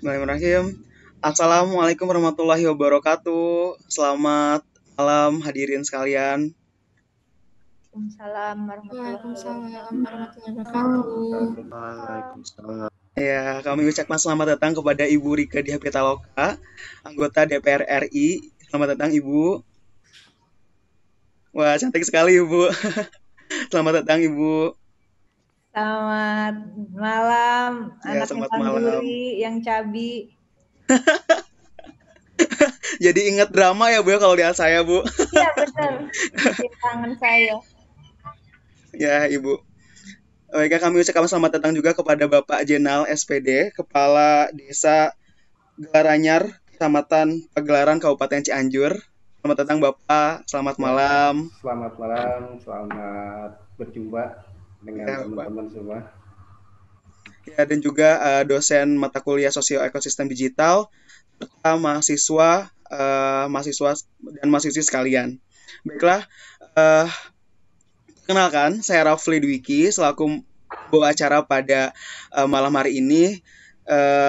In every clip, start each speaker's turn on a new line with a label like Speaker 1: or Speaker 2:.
Speaker 1: Bismillahirrahmanirrahim. Assalamualaikum warahmatullahi wabarakatuh. Selamat malam hadirin sekalian.
Speaker 2: Waalaikumsalam warahmatullahi
Speaker 3: Waalaikumsalam warahmatullahi wabarakatuh.
Speaker 4: Waalaikumsalam.
Speaker 1: Ya, kami ucapkan selamat datang kepada Ibu Rika Diah Pitaloka, anggota DPR RI. Selamat datang Ibu. Wah, cantik sekali Ibu. Selamat datang Ibu.
Speaker 2: Selamat malam,
Speaker 1: Ya,
Speaker 2: anak
Speaker 1: selamat
Speaker 2: yang
Speaker 1: malam.
Speaker 2: Duri, yang cabi.
Speaker 1: Jadi ingat drama ya Bu ya kalau lihat saya Bu.
Speaker 2: Iya benar, bikin tangan saya.
Speaker 1: Ya Ibu. Baik, kami ucapkan selamat datang juga kepada Bapak Jenal SPD, Kepala Desa Gelaranyar, Kecamatan Pagelaran, Kabupaten Cianjur. Selamat datang Bapak, selamat malam.
Speaker 4: Selamat malam, selamat berjumpa dengan
Speaker 1: Ya,
Speaker 4: teman-teman semua.
Speaker 1: Ya, dan juga dosen mata kuliah Sosio Ekosistem Digital, serta mahasiswa dan mahasiswi sekalian. Baiklah, perkenalkan, saya Rafli Dwiki, selaku pembawa acara pada malam hari ini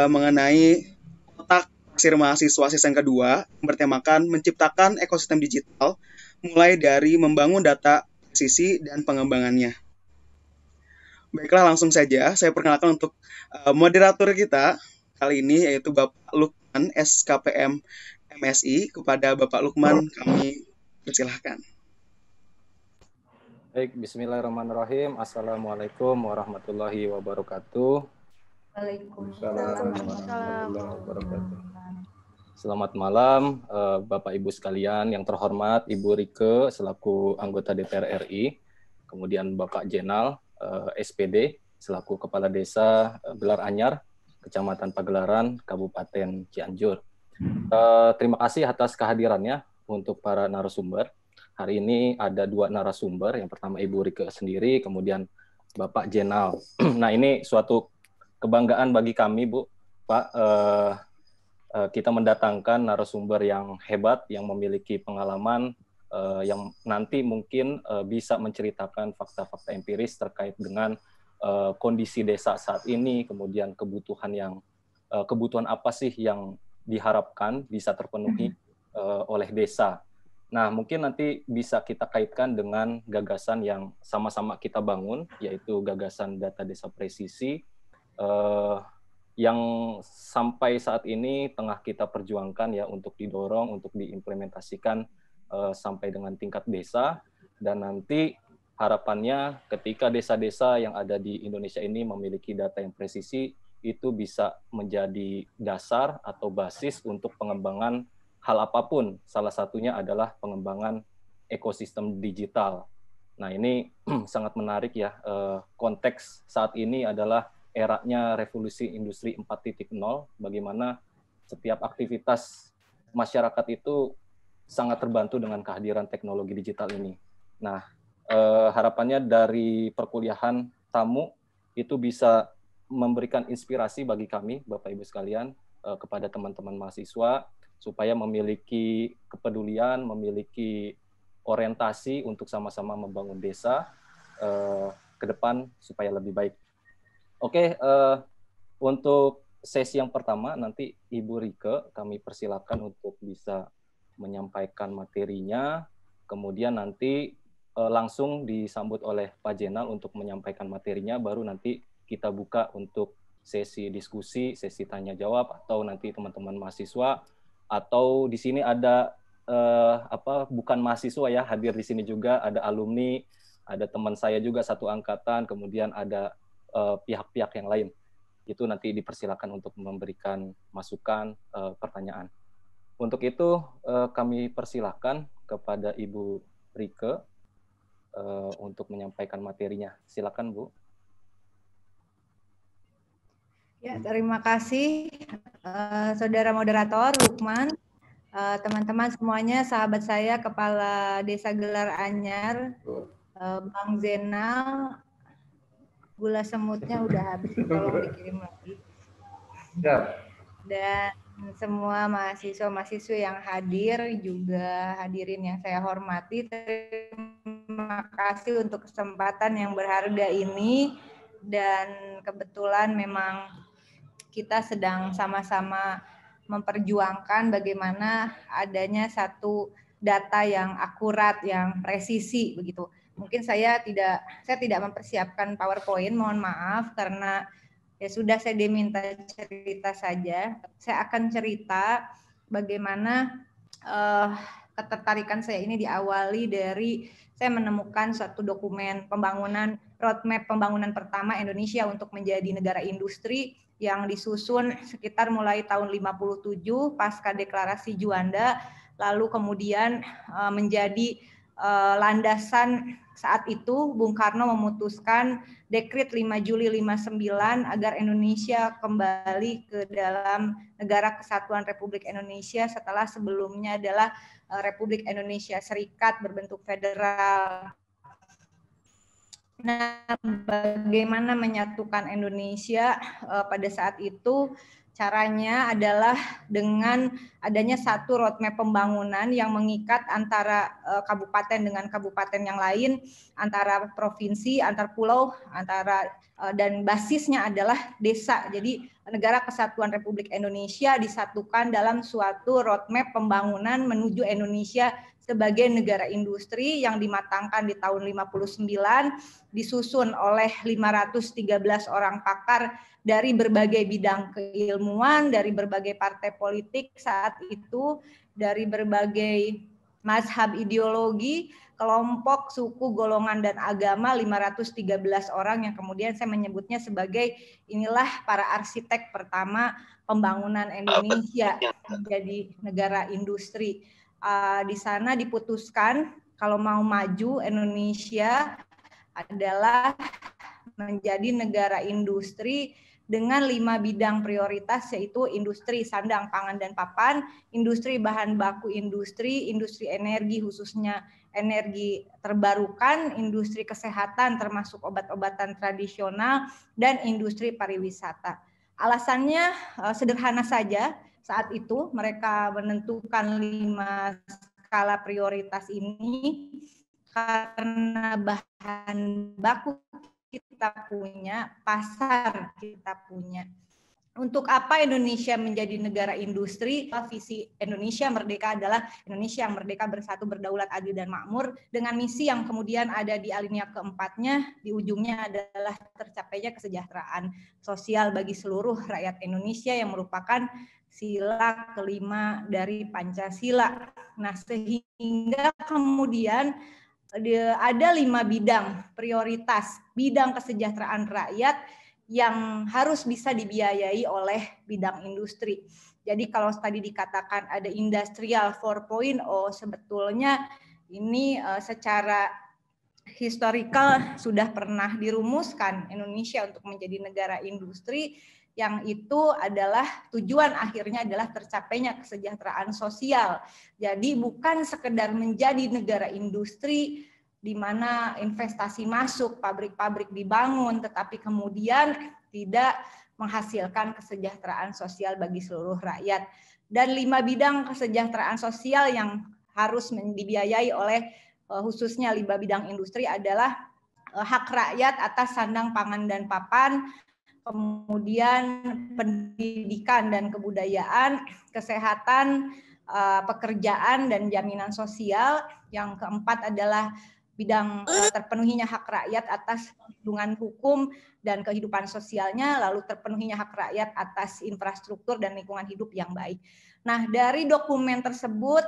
Speaker 1: mengenai kotak taksir mahasiswa season kedua, yang bertemakan menciptakan ekosistem digital, mulai dari membangun data presisi dan pengembangannya. Baiklah, langsung saja saya perkenalkan untuk moderator kita kali ini, yaitu Bapak Lukman, SKPM MSI. Kepada Bapak Lukman, kami persilahkan.
Speaker 5: Baik, bismillahirrahmanirrahim. Assalamualaikum warahmatullahi wabarakatuh.
Speaker 2: Waalaikumsalam warahmatullahi wabarakatuh.
Speaker 5: Selamat malam, Bapak Ibu sekalian yang terhormat, Ibu Rike selaku anggota DPR RI, kemudian Bapak Jenal, SPD, selaku Kepala Desa Gelaranyar, Kecamatan Pagelaran, Kabupaten Cianjur. Terima kasih atas kehadirannya untuk para narasumber. Hari ini ada 2 narasumber, yang pertama Ibu Rike sendiri, kemudian Bapak Jenal. Nah, ini suatu kebanggaan bagi kami, Bu, Pak. Kita mendatangkan narasumber yang hebat, yang memiliki pengalaman, yang nanti mungkin bisa menceritakan fakta-fakta empiris terkait dengan kondisi desa saat ini, kemudian kebutuhan apa sih yang diharapkan bisa terpenuhi oleh desa. Nah, mungkin nanti bisa kita kaitkan dengan gagasan yang sama-sama kita bangun, yaitu gagasan data desa presisi, yang sampai saat ini tengah kita perjuangkan ya untuk didorong, untuk diimplementasikan sampai dengan tingkat desa, dan nanti harapannya ketika desa-desa yang ada di Indonesia ini memiliki data yang presisi, itu bisa menjadi dasar atau basis untuk pengembangan hal apapun. Salah satunya adalah pengembangan ekosistem digital. Nah, ini sangat menarik ya. Konteks saat ini adalah eranya revolusi industri 4.0, bagaimana setiap aktivitas masyarakat itu sangat terbantu dengan kehadiran teknologi digital ini. Nah, harapannya dari perkuliahan tamu itu bisa memberikan inspirasi bagi kami, Bapak Ibu sekalian, kepada teman-teman mahasiswa, supaya memiliki kepedulian, memiliki orientasi untuk sama-sama membangun desa ke depan supaya lebih baik. Oke, untuk sesi yang pertama nanti Ibu Rike kami persilakan untuk bisa menyampaikan materinya, kemudian nanti langsung disambut oleh Pak Jenal untuk menyampaikan materinya, baru nanti kita buka untuk sesi diskusi, sesi tanya jawab, atau nanti teman-teman mahasiswa, atau di sini ada bukan mahasiswa ya, hadir di sini juga ada alumni, ada teman saya juga satu angkatan, kemudian ada pihak-pihak yang lain. Itu nanti dipersilakan untuk memberikan masukan, pertanyaan. Untuk itu kami persilakan kepada Ibu Rike untuk menyampaikan materinya. Silakan, Bu.
Speaker 2: Ya, terima kasih Saudara Moderator Lukman, teman-teman semuanya, sahabat saya Kepala Desa Gelaranyar, Bang Zenal. Gula semutnya udah habis, tolong dikirim lagi. Dan semua mahasiswa-mahasiswa yang hadir, juga hadirin yang saya hormati, terima kasih untuk kesempatan yang berharga ini. Dan kebetulan memang kita sedang sama-sama memperjuangkan bagaimana adanya satu data yang akurat, yang presisi begitu. Mungkin saya tidak mempersiapkan PowerPoint, mohon maaf karena ya sudah saya diminta cerita saja. Saya akan cerita bagaimana ketertarikan saya ini diawali dari saya menemukan suatu dokumen pembangunan roadmap pembangunan pertama Indonesia untuk menjadi negara industri yang disusun sekitar mulai tahun 57 pasca deklarasi Juanda, lalu kemudian menjadi landasan saat itu Bung Karno memutuskan Dekret 5 Juli 59 agar Indonesia kembali ke dalam Negara Kesatuan Republik Indonesia setelah sebelumnya adalah Republik Indonesia Serikat berbentuk federal. Nah, bagaimana menyatukan Indonesia pada saat itu? Caranya adalah dengan adanya satu roadmap pembangunan yang mengikat antara kabupaten dengan kabupaten yang lain, antara provinsi, antar pulau, dan basisnya adalah desa. Jadi Negara Kesatuan Republik Indonesia disatukan dalam suatu roadmap pembangunan menuju Indonesia sebagai negara industri yang dimatangkan di tahun 59, disusun oleh 513 orang pakar dari berbagai bidang keilmuan, dari berbagai partai politik saat itu, dari berbagai mazhab ideologi, kelompok, suku, golongan, dan agama, 513 orang yang kemudian saya menyebutnya sebagai inilah para arsitek pertama pembangunan Indonesia menjadi negara industri. Di sana diputuskan kalau mau maju Indonesia adalah menjadi negara industri dengan 5 bidang prioritas, yaitu industri sandang, pangan, dan papan, industri bahan baku industri, industri energi khususnya energi terbarukan, industri kesehatan termasuk obat-obatan tradisional, dan industri pariwisata. Alasannya sederhana saja, saat itu mereka menentukan 5 skala prioritas ini karena bahan baku kita punya, pasar kita punya. Untuk apa Indonesia menjadi negara industri? Visi Indonesia Merdeka adalah Indonesia yang merdeka, bersatu, berdaulat, adil, dan makmur, dengan misi yang kemudian ada di alinea keempatnya, di ujungnya adalah tercapainya kesejahteraan sosial bagi seluruh rakyat Indonesia yang merupakan sila kelima dari Pancasila. Nah, sehingga kemudian ada 5 bidang prioritas, bidang kesejahteraan rakyat yang harus bisa dibiayai oleh bidang industri. Jadi kalau tadi dikatakan ada industrial 4.0, sebetulnya ini secara historikal sudah pernah dirumuskan Indonesia untuk menjadi negara industri, yang itu adalah tujuan akhirnya adalah tercapainya kesejahteraan sosial. Jadi bukan sekedar menjadi negara industri di mana investasi masuk, pabrik-pabrik dibangun, tetapi kemudian tidak menghasilkan kesejahteraan sosial bagi seluruh rakyat. Dan 5 bidang kesejahteraan sosial yang harus dibiayai oleh khususnya 5 bidang industri adalah hak rakyat atas sandang, pangan, dan papan, kemudian pendidikan dan kebudayaan, kesehatan, pekerjaan, dan jaminan sosial. Yang keempat adalah bidang terpenuhinya hak rakyat atas perlindungan hukum dan kehidupan sosialnya, lalu terpenuhinya hak rakyat atas infrastruktur dan lingkungan hidup yang baik. Nah, dari dokumen tersebut,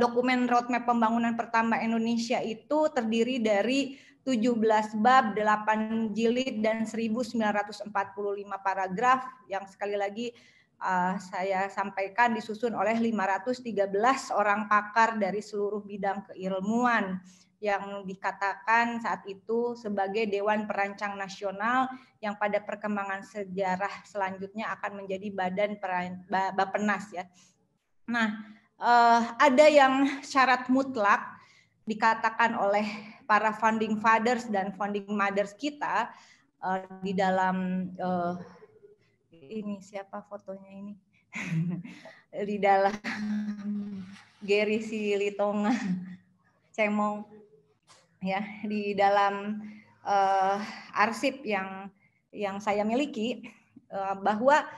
Speaker 2: dokumen roadmap pembangunan pertama Indonesia itu terdiri dari 17 bab, 8 jilid, dan 1945 paragraf yang sekali lagi saya sampaikan disusun oleh 513 orang pakar dari seluruh bidang keilmuan yang dikatakan saat itu sebagai Dewan Perancang Nasional yang pada perkembangan sejarah selanjutnya akan menjadi Badan Bappenas ya. Nah, ada yang syarat mutlak dikatakan oleh para founding fathers dan founding mothers kita di dalam ini siapa fotonya ini di dalam Gary Silitonga Cemong ya, di dalam arsip yang saya miliki bahwa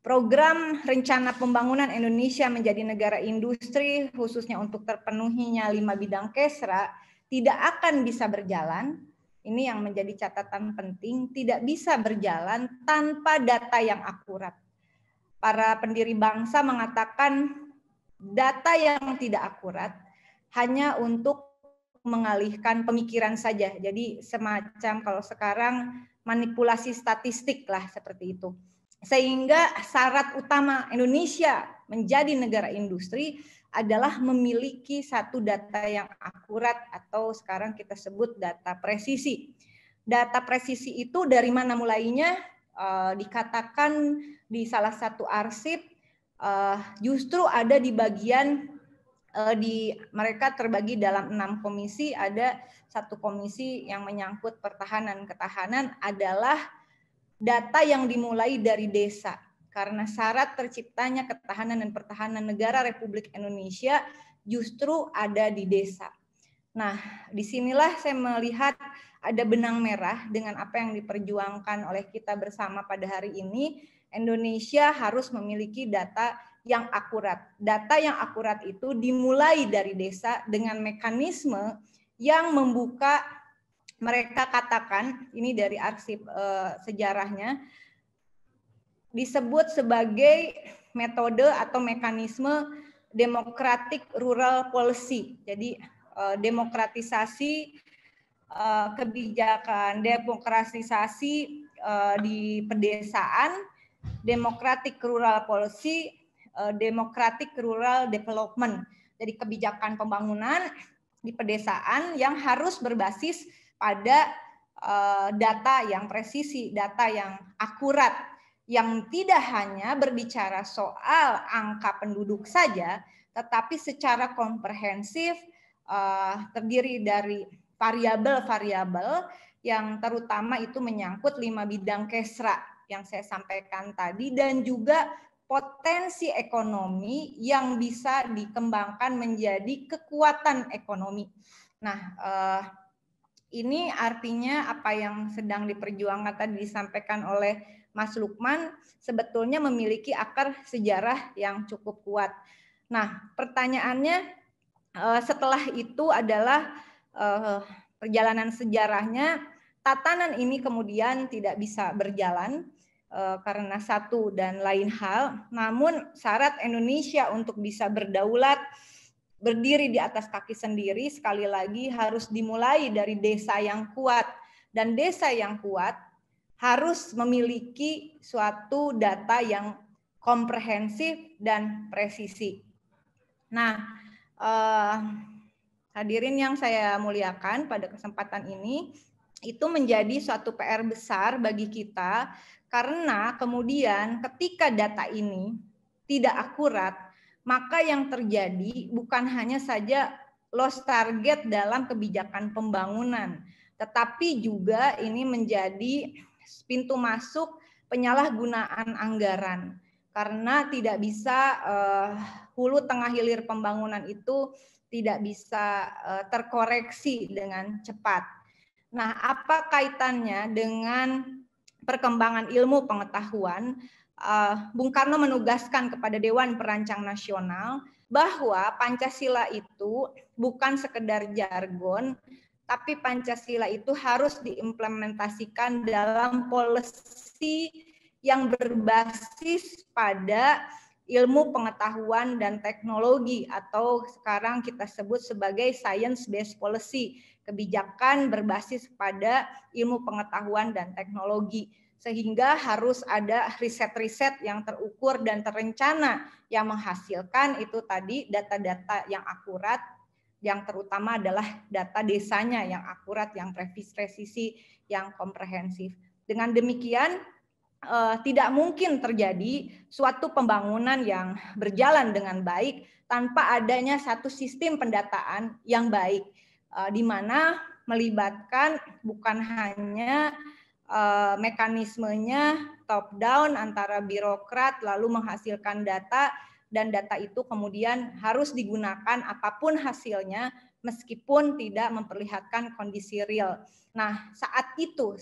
Speaker 2: program rencana pembangunan Indonesia menjadi negara industri, khususnya untuk terpenuhinya 5 bidang KESRA, tidak akan bisa berjalan. Ini yang menjadi catatan penting, tidak bisa berjalan tanpa data yang akurat. Para pendiri bangsa mengatakan data yang tidak akurat hanya untuk mengalihkan pemikiran saja. Jadi semacam kalau sekarang manipulasi statistik lah seperti itu. Sehingga syarat utama Indonesia menjadi negara industri adalah memiliki satu data yang akurat atau sekarang kita sebut data presisi. Data presisi itu dari mana mulainya? Dikatakan di salah satu arsip justru ada di bagian mereka terbagi dalam 6 komisi. Ada satu komisi yang menyangkut pertahanan ketahanan adalah data yang dimulai dari desa, karena syarat terciptanya ketahanan dan pertahanan negara Republik Indonesia justru ada di desa. Nah, disinilah saya melihat ada benang merah dengan apa yang diperjuangkan oleh kita bersama pada hari ini. Indonesia harus memiliki data yang akurat. Data yang akurat itu dimulai dari desa dengan mekanisme yang membuka, mereka katakan, ini dari arsip sejarahnya, disebut sebagai metode atau mekanisme democratic rural policy. Jadi demokratisasi kebijakan, demokratisasi di pedesaan, democratic rural policy, democratic rural development. Jadi kebijakan pembangunan di pedesaan yang harus berbasis pada data yang presisi, data yang akurat, yang tidak hanya berbicara soal angka penduduk saja, tetapi secara komprehensif terdiri dari variabel-variabel yang terutama itu menyangkut 5 bidang KESRA yang saya sampaikan tadi, dan juga potensi ekonomi yang bisa dikembangkan menjadi kekuatan ekonomi. Nah, ini artinya apa yang sedang diperjuangkan tadi disampaikan oleh Mas Lukman sebetulnya memiliki akar sejarah yang cukup kuat. Nah, pertanyaannya setelah itu adalah perjalanan sejarahnya, tatanan ini kemudian tidak bisa berjalan karena satu dan lain hal. Namun syarat Indonesia untuk bisa berdaulat, berdiri di atas kaki sendiri, sekali lagi harus dimulai dari desa yang kuat. Dan desa yang kuat harus memiliki suatu data yang komprehensif dan presisi. Nah, hadirin yang saya muliakan, pada kesempatan ini, itu menjadi suatu PR besar bagi kita, karena kemudian ketika data ini tidak akurat, maka yang terjadi bukan hanya saja lost target dalam kebijakan pembangunan, tetapi juga ini menjadi pintu masuk penyalahgunaan anggaran. Karena tidak bisa hulu tengah hilir pembangunan itu tidak bisa terkoreksi dengan cepat. Nah, apa kaitannya dengan perkembangan ilmu pengetahuan? Bung Karno menugaskan kepada Dewan Perancang Nasional bahwa Pancasila itu bukan sekedar jargon, tapi Pancasila itu harus diimplementasikan dalam policy yang berbasis pada ilmu pengetahuan dan teknologi, atau sekarang kita sebut sebagai science based policy, kebijakan berbasis pada ilmu pengetahuan dan teknologi. Sehingga harus ada riset-riset yang terukur dan terencana yang menghasilkan itu tadi data-data yang akurat, yang terutama adalah data desanya yang akurat, yang presisi, yang komprehensif. Dengan demikian tidak mungkin terjadi suatu pembangunan yang berjalan dengan baik tanpa adanya satu sistem pendataan yang baik, di mana melibatkan bukan hanya mekanismenya top down antara birokrat lalu menghasilkan data, dan data itu kemudian harus digunakan apapun hasilnya meskipun tidak memperlihatkan kondisi real. Nah, saat itu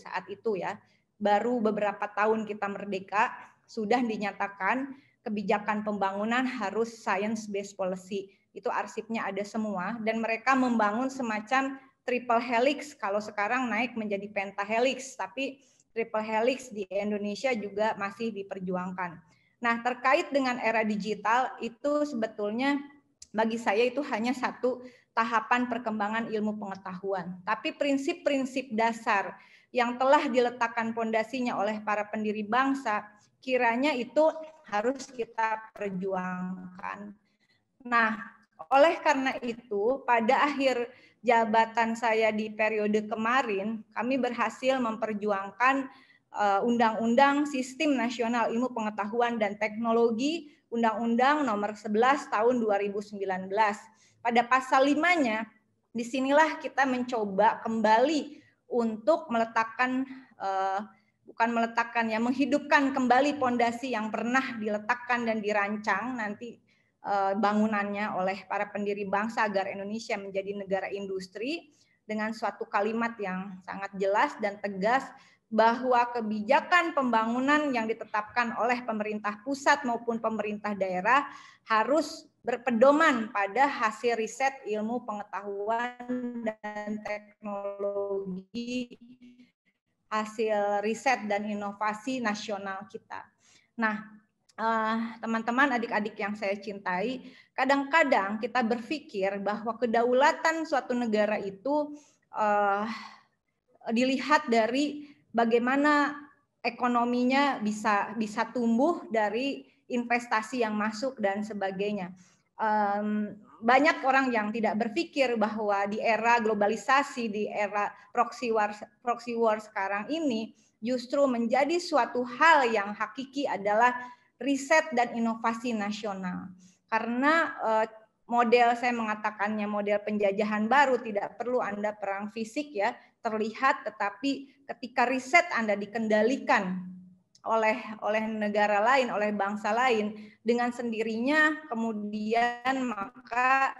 Speaker 2: ya, baru beberapa tahun kita merdeka, sudah dinyatakan kebijakan pembangunan harus science-based policy. Itu arsipnya ada semua, dan mereka membangun semacam triple helix, kalau sekarang naik menjadi pentahelix, tapi triple helix di Indonesia juga masih diperjuangkan. Nah, terkait dengan era digital, itu sebetulnya bagi saya itu hanya satu tahapan perkembangan ilmu pengetahuan. Tapi prinsip-prinsip dasar yang telah diletakkan pondasinya oleh para pendiri bangsa, kiranya itu harus kita perjuangkan. Nah, oleh karena itu, pada akhir jabatan saya di periode kemarin, kami berhasil memperjuangkan Undang-Undang Sistem Nasional Ilmu Pengetahuan dan Teknologi, Undang-Undang Nomor 11 Tahun 2019. Pada pasal 5-nya, disinilah kita mencoba kembali untuk meletakkan, menghidupkan kembali pondasi yang pernah diletakkan dan dirancang nanti bangunannya oleh para pendiri bangsa agar Indonesia menjadi negara industri, dengan suatu kalimat yang sangat jelas dan tegas bahwa kebijakan pembangunan yang ditetapkan oleh pemerintah pusat maupun pemerintah daerah harus berpedoman pada hasil riset ilmu pengetahuan dan teknologi, hasil riset dan inovasi nasional kita. Nah, teman-teman, adik-adik yang saya cintai, kadang-kadang kita berpikir bahwa kedaulatan suatu negara itu dilihat dari bagaimana ekonominya bisa tumbuh dari investasi yang masuk dan sebagainya. Banyak orang yang tidak berpikir bahwa di era globalisasi, di era proxy war sekarang ini, justru menjadi suatu hal yang hakiki adalah riset dan inovasi nasional. Karena model, saya mengatakannya model penjajahan baru, tidak perlu Anda perang fisik ya, terlihat, tetapi ketika riset Anda dikendalikan oleh negara lain, oleh bangsa lain, dengan sendirinya kemudian maka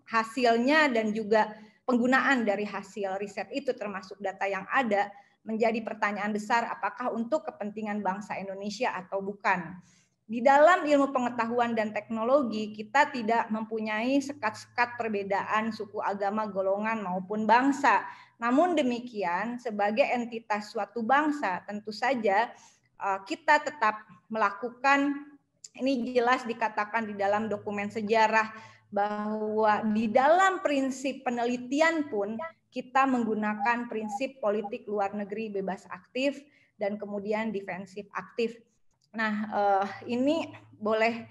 Speaker 2: hasilnya dan juga penggunaan dari hasil riset itu termasuk data yang ada menjadi pertanyaan besar, apakah untuk kepentingan bangsa Indonesia atau bukan. Di dalam ilmu pengetahuan dan teknologi, kita tidak mempunyai sekat-sekat perbedaan suku, agama, golongan, maupun bangsa. Namun demikian, sebagai entitas suatu bangsa, tentu saja kita tetap melakukan, ini jelas dikatakan di dalam dokumen sejarah, bahwa di dalam prinsip penelitian pun kita menggunakan prinsip politik luar negeri bebas aktif dan kemudian defensif aktif. Nah, ini boleh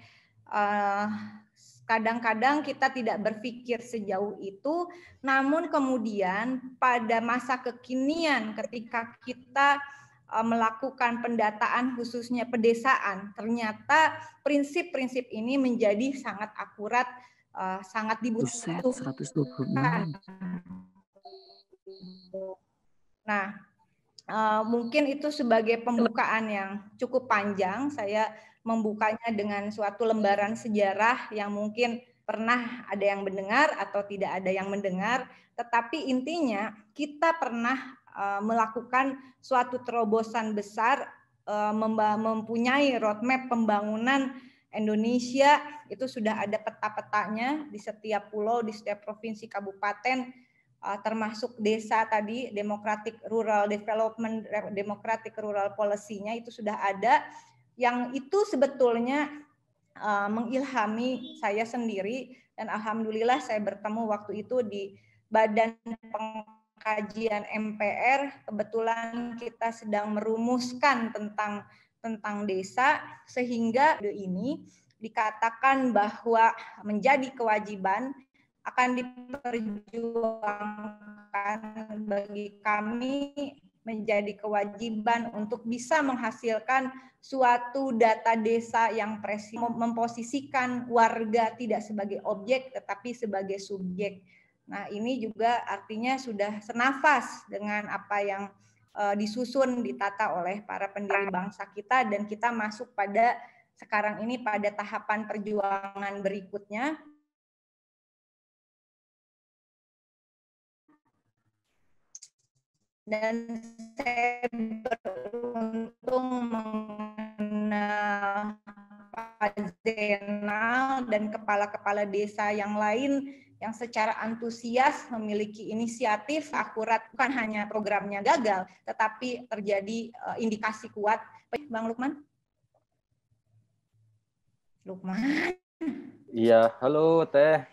Speaker 2: kadang-kadang kita tidak berpikir sejauh itu, namun kemudian pada masa kekinian ketika kita melakukan pendataan khususnya pedesaan, ternyata prinsip-prinsip ini menjadi sangat akurat, sangat dibutuhkan. Nah, mungkin itu sebagai pembukaan yang cukup panjang. Saya membukanya dengan suatu lembaran sejarah yang mungkin pernah ada yang mendengar atau tidak ada yang mendengar, tetapi intinya kita pernah melakukan suatu terobosan besar, mempunyai roadmap pembangunan Indonesia. Itu sudah ada peta-petanya di setiap pulau, di setiap provinsi, kabupaten, termasuk desa tadi, democratic rural development, democratic rural policy-nya itu sudah ada, yang itu sebetulnya mengilhami saya sendiri, dan alhamdulillah saya bertemu waktu itu di Badan Pengkajian MPR, kebetulan kita sedang merumuskan tentang desa, sehingga ini dikatakan bahwa menjadi kewajiban akan diperjuangkan bagi kami, menjadi kewajiban untuk bisa menghasilkan suatu data desa yang presis, memposisikan warga tidak sebagai objek tetapi sebagai subjek. Nah, ini juga artinya sudah senafas dengan apa yang disusun, ditata oleh para pendiri bangsa kita, dan kita masuk pada sekarang ini pada tahapan perjuangan berikutnya. dan saya beruntung mengenal Pak Zainal dan kepala-kepala desa yang lain yang secara antusias memiliki inisiatif akurat, bukan hanya programnya gagal, tetapi terjadi indikasi kuat. Bang Lukman? Lukman?
Speaker 5: Iya, halo Teh.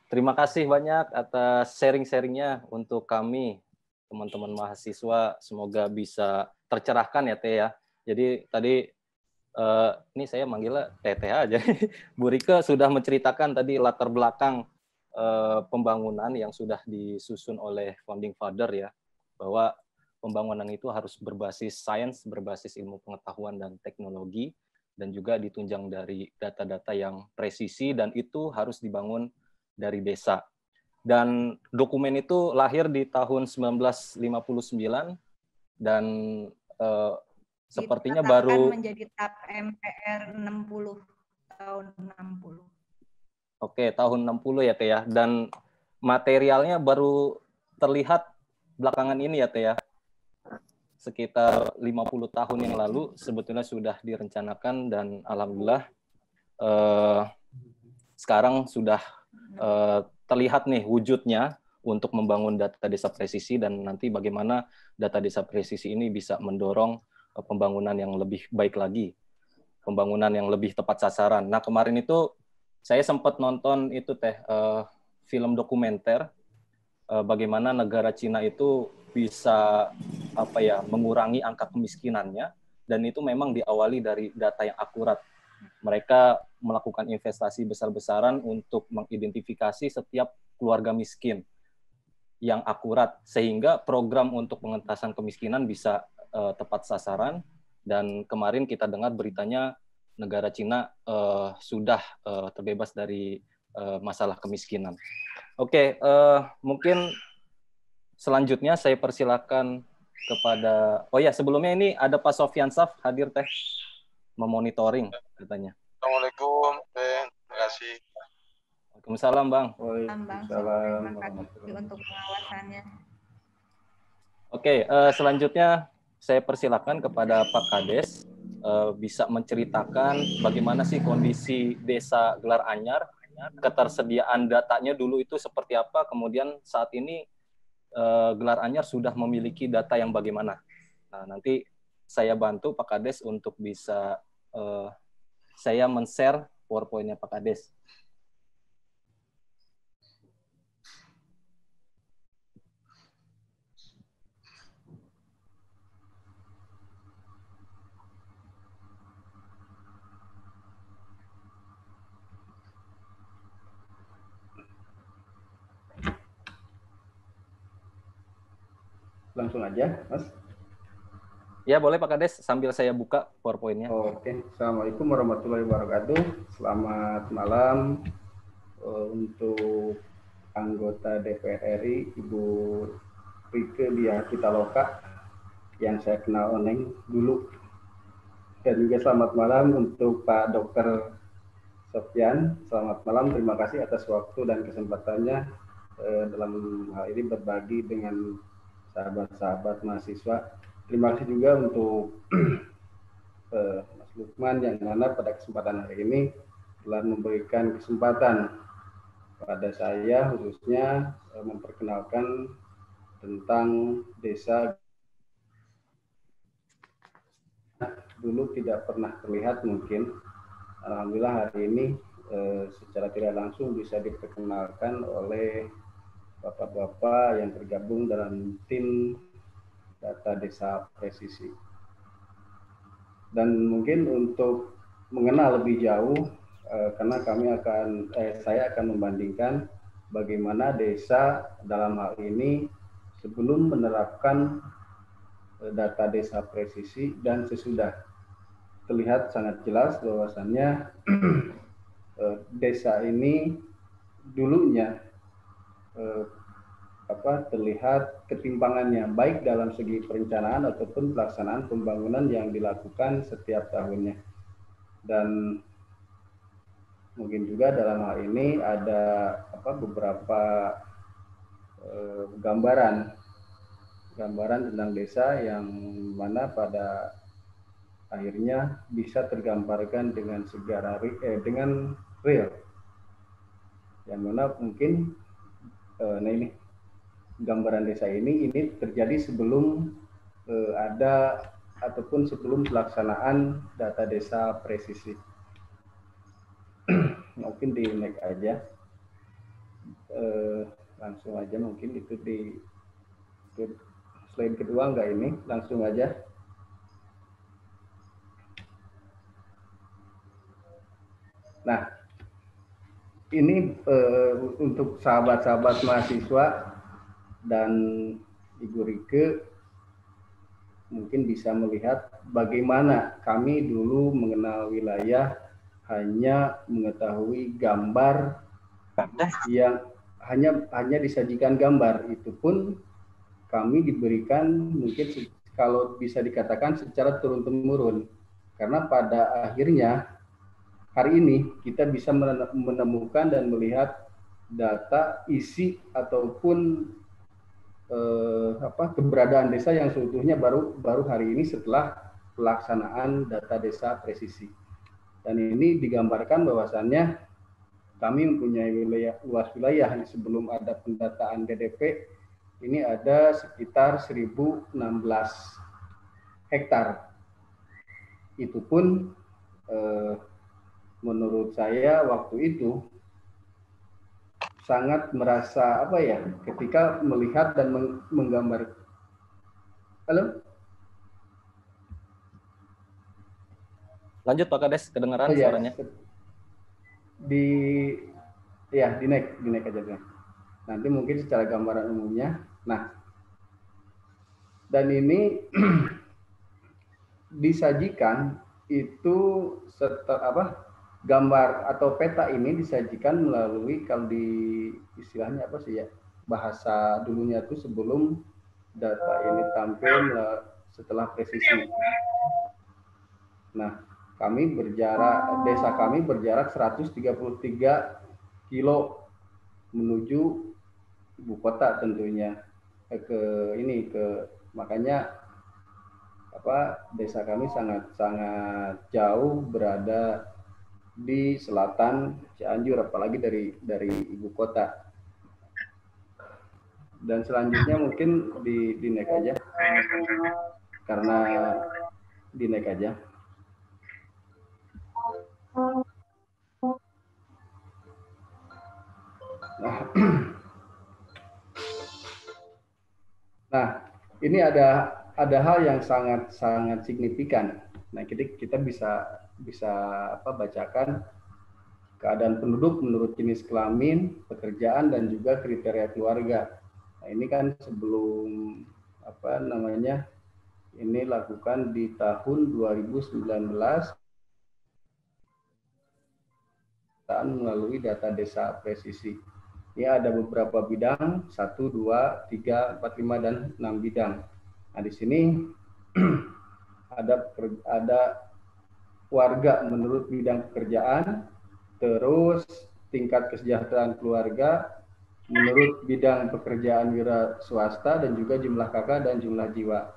Speaker 5: Terima kasih banyak atas sharing-sharingnya untuk kami, teman-teman mahasiswa. Semoga bisa tercerahkan ya Teh ya. Jadi tadi, ini saya manggilnya Teteh aja. Bu Rike sudah menceritakan tadi latar belakang pembangunan yang sudah disusun oleh Founding Father ya, bahwa pembangunan itu harus berbasis sains, berbasis ilmu pengetahuan dan teknologi, dan juga ditunjang dari data-data yang presisi, dan itu harus dibangun dari desa. Dan dokumen itu lahir di tahun 1959 dan sepertinya baru
Speaker 2: menjadi TAP MPR 60 tahun 60.
Speaker 5: Oke, tahun 60 ya Teh ya. Dan materialnya baru terlihat belakangan ini ya Teh ya. Sekitar 50 tahun yang lalu sebetulnya sudah direncanakan, dan alhamdulillah sekarang sudah terlihat nih wujudnya untuk membangun data desa presisi, dan nanti bagaimana data desa presisi ini bisa mendorong pembangunan yang lebih baik lagi, pembangunan yang lebih tepat sasaran. Nah, kemarin itu saya sempat nonton itu Teh, film dokumenter bagaimana negara Cina itu bisa mengurangi angka kemiskinannya, dan itu memang diawali dari data yang akurat. Mereka melakukan investasi besar-besaran untuk mengidentifikasi setiap keluarga miskin yang akurat, sehingga program untuk pengentasan kemiskinan bisa tepat sasaran. Dan kemarin kita dengar beritanya negara Cina sudah terbebas dari masalah kemiskinan. Oke, mungkin selanjutnya saya persilakan kepada, sebelumnya ini ada Pak Sofyan Saf hadir Teh, memonitoring katanya.
Speaker 6: Assalamualaikum, Teh. Terima kasih.
Speaker 5: Waalaikumsalam, Bang.
Speaker 2: Waalaikumsalam. Terima kasih untuk pengawasannya.
Speaker 5: Oke, selanjutnya saya persilakan kepada Pak Kades bisa menceritakan bagaimana sih kondisi Desa Gelar Anyar, ketersediaan datanya dulu itu seperti apa, kemudian saat ini Gelar Anyar sudah memiliki data yang bagaimana. Nah, nanti saya bantu Pak Kades untuk bisa saya men-share PowerPoint-nya Pak Kades.
Speaker 4: Langsung aja, Mas.
Speaker 5: Ya, boleh Pak Kades, sambil saya buka PowerPoint-nya.
Speaker 4: Oke, Assalamualaikum warahmatullahi wabarakatuh. Selamat malam untuk anggota DPR RI, Ibu Rike Diah Pitaloka, yang saya kenal Oneng dulu. Dan juga selamat malam untuk Pak Dr. Sofyan. Selamat malam, terima kasih atas waktu dan kesempatannya dalam hal ini berbagi dengan sahabat-sahabat mahasiswa. Terima kasih juga untuk Mas Lukman yang mana pada kesempatan hari ini telah memberikan kesempatan pada saya khususnya memperkenalkan tentang desa. Dulu tidak pernah terlihat mungkin. Alhamdulillah hari ini secara tidak langsung bisa diperkenalkan oleh bapak-bapak yang tergabung dalam tim data desa presisi. Dan mungkin untuk mengenal lebih jauh, karena saya akan membandingkan bagaimana desa dalam hal ini sebelum menerapkan data desa presisi dan sesudah. Terlihat sangat jelas bahwasannya desa ini dulunya terlihat ketimpangannya baik dalam segi perencanaan ataupun pelaksanaan pembangunan yang dilakukan setiap tahunnya. Dan mungkin juga dalam hal ini ada beberapa gambaran gambaran tentang desa yang mana pada akhirnya bisa tergambarkan dengan dengan real, yang mana mungkin nah ini gambaran desa ini terjadi sebelum ada ataupun sebelum pelaksanaan data desa presisi. Mungkin di next aja, langsung aja mungkin itu di slide kedua, enggak ini langsung aja. Nah, ini untuk sahabat-sahabat mahasiswa dan Ibu Rike mungkin bisa melihat bagaimana kami dulu mengenal wilayah hanya mengetahui gambar yang hanya disajikan gambar. Itu pun kami diberikan mungkin kalau bisa dikatakan secara turun-temurun, karena pada akhirnya hari ini kita bisa menemukan dan melihat data isi ataupun keberadaan desa yang seutuhnya baru hari ini setelah pelaksanaan data desa presisi. Dan ini digambarkan bahwasannya kami mempunyai luas wilayah yang sebelum ada pendataan DDP ini ada sekitar 1016 hektar. Itu pun menurut saya waktu itu sangat merasa ketika melihat dan menggambar. Halo?
Speaker 5: Lanjut Pak Kades, kedengaran suaranya.
Speaker 4: Di naik aja deh. Nanti mungkin secara gambaran umumnya. Nah, dan ini disajikan itu gambar atau peta ini disajikan melalui, kalau di istilahnya bahasa dulunya itu sebelum data ini tampil setelah presisi. Nah, desa kami berjarak 133 kilo menuju ibu kota tentunya. Makanya desa kami sangat jauh berada di selatan Cianjur, apalagi dari ibu kota. Dan selanjutnya mungkin di next aja, karena di next aja. Nah, ini ada hal yang sangat signifikan. Nah, kita bisa bacakan keadaan penduduk menurut jenis kelamin, pekerjaan, dan juga kriteria keluarga. Nah, ini kan sebelum ini lakukan di tahun 2019 melalui data desa presisi. Ini ada beberapa bidang, 1, 2, 3, 4, 5, dan 6 bidang. Nah, di sini ada warga menurut bidang pekerjaan, terus tingkat kesejahteraan keluarga menurut bidang pekerjaan wira swasta, dan juga jumlah kakak dan jumlah jiwa.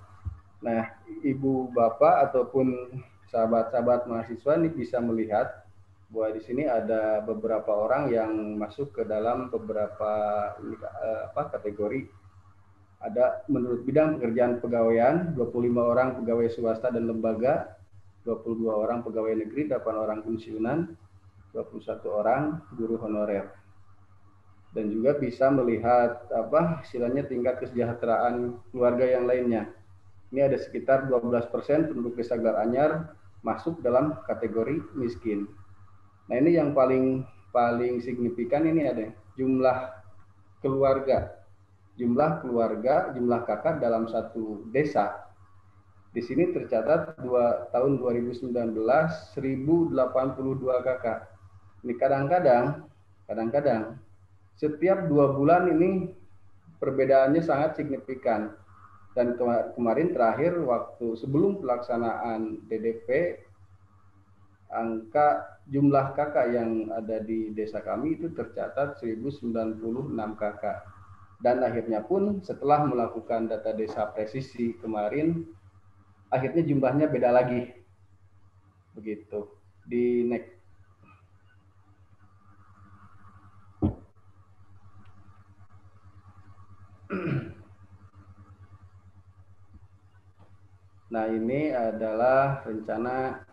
Speaker 4: Nah, ibu bapak ataupun sahabat-sahabat mahasiswa ini bisa melihat bahwa di sini ada beberapa orang yang masuk ke dalam beberapa kategori. Ada menurut bidang pekerjaan pegawaian 25 orang pegawai swasta dan lembaga, 22 orang pegawai negeri, 8 orang pensiunan, 21 orang guru honorer. Dan juga bisa melihat istilahnya tingkat kesejahteraan keluarga yang lainnya. Ini ada sekitar 12% penduduk desa Gelaranyar masuk dalam kategori miskin. Nah, ini yang paling signifikan, ini ada jumlah keluarga, jumlah kakak dalam satu desa. Di sini tercatat tahun 2019 1082 kakak. Ini kadang-kadang setiap 2 bulan ini perbedaannya sangat signifikan. Dan kemarin terakhir waktu sebelum pelaksanaan DDP, angka jumlah kakak yang ada di desa kami itu tercatat 1096 kakak. Dan akhirnya pun setelah melakukan data desa presisi kemarin, akhirnya jumlahnya beda lagi. Begitu. Di next. Nah, ini adalah rencana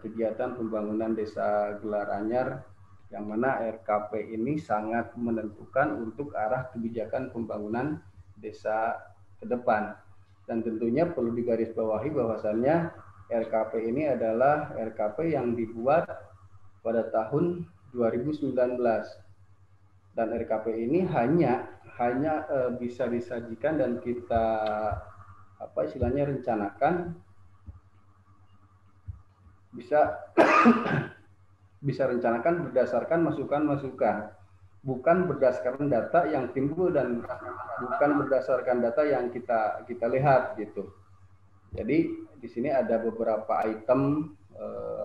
Speaker 4: kegiatan pembangunan Desa Gelar Anyar, yang mana RKP ini sangat menentukan untuk arah kebijakan pembangunan desa ke depan. Dan tentunya perlu digarisbawahi bahwasannya RKP ini adalah RKP yang dibuat pada tahun 2019. Dan RKP ini hanya bisa disajikan dan kita rencanakan bisa rencanakan berdasarkan masukan-masukan, bukan berdasarkan data yang timbul dan bukan berdasarkan data yang kita lihat gitu. Jadi di sini ada beberapa item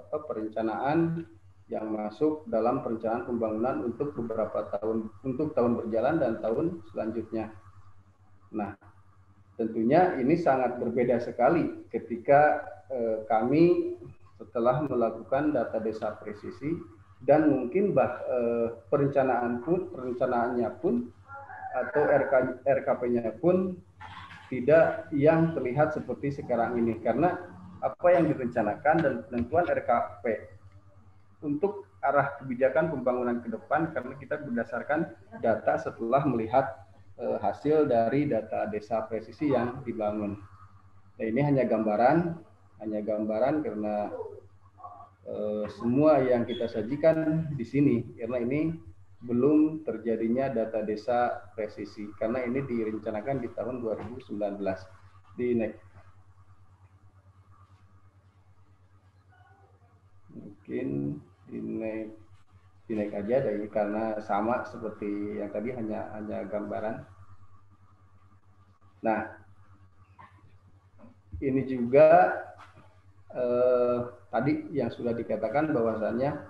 Speaker 4: perencanaan yang masuk dalam perencanaan pembangunan untuk beberapa tahun, untuk tahun berjalan dan tahun selanjutnya. Nah, tentunya ini sangat berbeda sekali ketika kami setelah melakukan data desa presisi, dan mungkin perencanaannya pun atau RKP-nya pun tidak yang terlihat seperti sekarang ini, karena apa yang direncanakan dan penentuan RKP untuk arah kebijakan pembangunan ke depan, karena kita berdasarkan data setelah melihat hasil dari data desa presisi yang dibangun. Nah, ini hanya gambaran karena semua yang kita sajikan di sini, karena ini belum terjadinya data desa presisi, karena ini direncanakan di tahun 2019. Di next. Mungkin di next aja dari, karena sama seperti yang tadi, hanya gambaran. Nah, ini juga tadi yang sudah dikatakan bahwasannya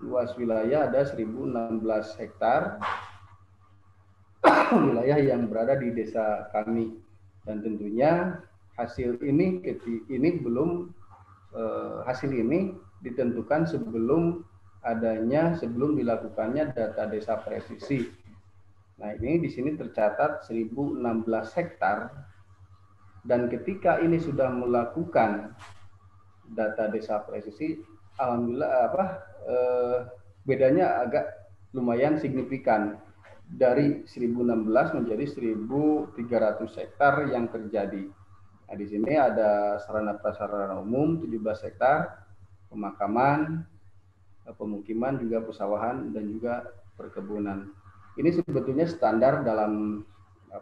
Speaker 4: luas wilayah ada 1016 hektar wilayah yang berada di desa kami, dan tentunya hasil ini ditentukan sebelum dilakukannya data desa presisi. Nah, ini di sini tercatat 1016 hektar, dan ketika ini sudah melakukan data desa presisi, alhamdulillah bedanya agak lumayan signifikan, dari 1016 menjadi 1300 hektar yang terjadi. Nah, di sini ada sarana prasarana umum 17 hektar, pemakaman, pemukiman, juga pesawahan, dan juga perkebunan. Ini sebetulnya standar dalam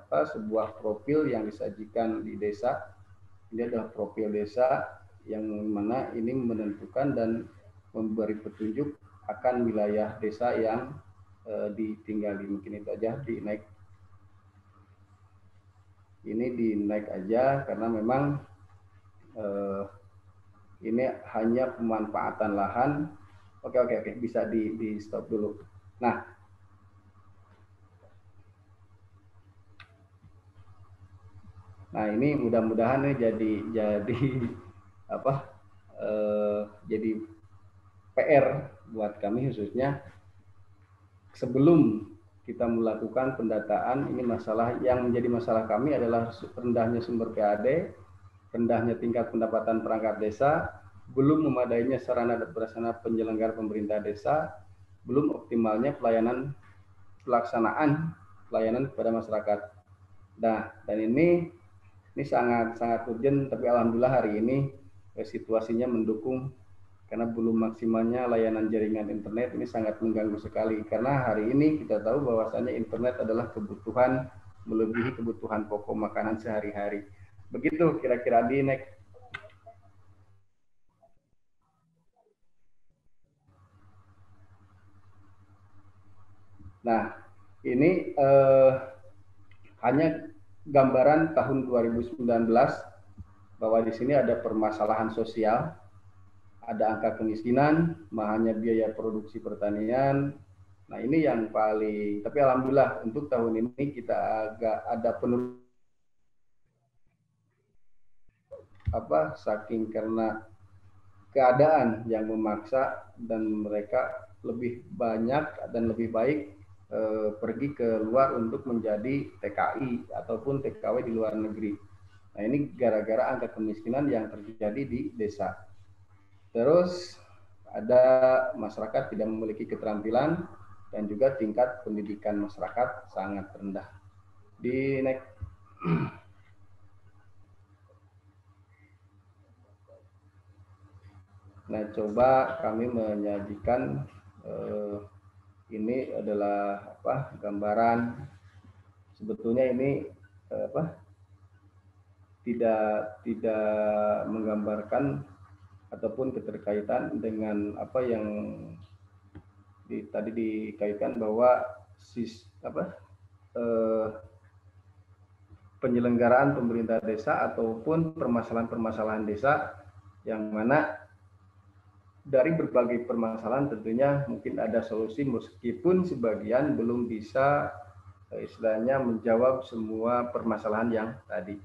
Speaker 4: sebuah profil yang disajikan di desa. Ini adalah profil desa yang mana ini menentukan dan memberi petunjuk akan wilayah desa yang ditinggali. Mungkin itu aja, di naik. Ini di naik aja karena memang ini hanya pemanfaatan lahan. Oke, bisa di stop dulu. Nah, ini mudah-mudahan nih jadi PR buat kami, khususnya sebelum kita melakukan pendataan. Ini masalah yang menjadi masalah kami adalah rendahnya sumber PAD, rendahnya tingkat pendapatan perangkat desa, belum memadainya sarana dan prasarana penyelenggara pemerintah desa, belum optimalnya pelaksanaan pelayanan kepada masyarakat. Nah, dan ini sangat urgent, tapi alhamdulillah hari ini situasinya mendukung, karena belum maksimalnya layanan jaringan internet ini sangat mengganggu sekali. Karena hari ini kita tahu bahwasannya internet adalah kebutuhan melebihi kebutuhan pokok makanan sehari-hari. Begitu kira-kira di next. Nah, ini hanya gambaran tahun 2019, bahwa di sini ada permasalahan sosial, ada angka kemiskinan, mahalnya biaya produksi pertanian. Nah ini yang paling, tapi alhamdulillah untuk tahun ini kita agak ada penurunan saking karena keadaan yang memaksa dan mereka lebih banyak dan lebih baik pergi ke luar untuk menjadi TKI ataupun TKW di luar negeri. Nah ini gara-gara angka kemiskinan yang terjadi di desa. Terus ada masyarakat tidak memiliki keterampilan dan juga tingkat pendidikan masyarakat sangat rendah. Di next. Nah, coba kami menyajikan ini adalah gambaran. Sebetulnya ini tidak menggambarkan ataupun keterkaitan dengan apa yang tadi dikaitkan bahwa penyelenggaraan pemerintah desa ataupun permasalahan-permasalahan desa yang mana dari berbagai permasalahan tentunya mungkin ada solusi meskipun sebagian belum bisa istilahnya menjawab semua permasalahan yang tadi.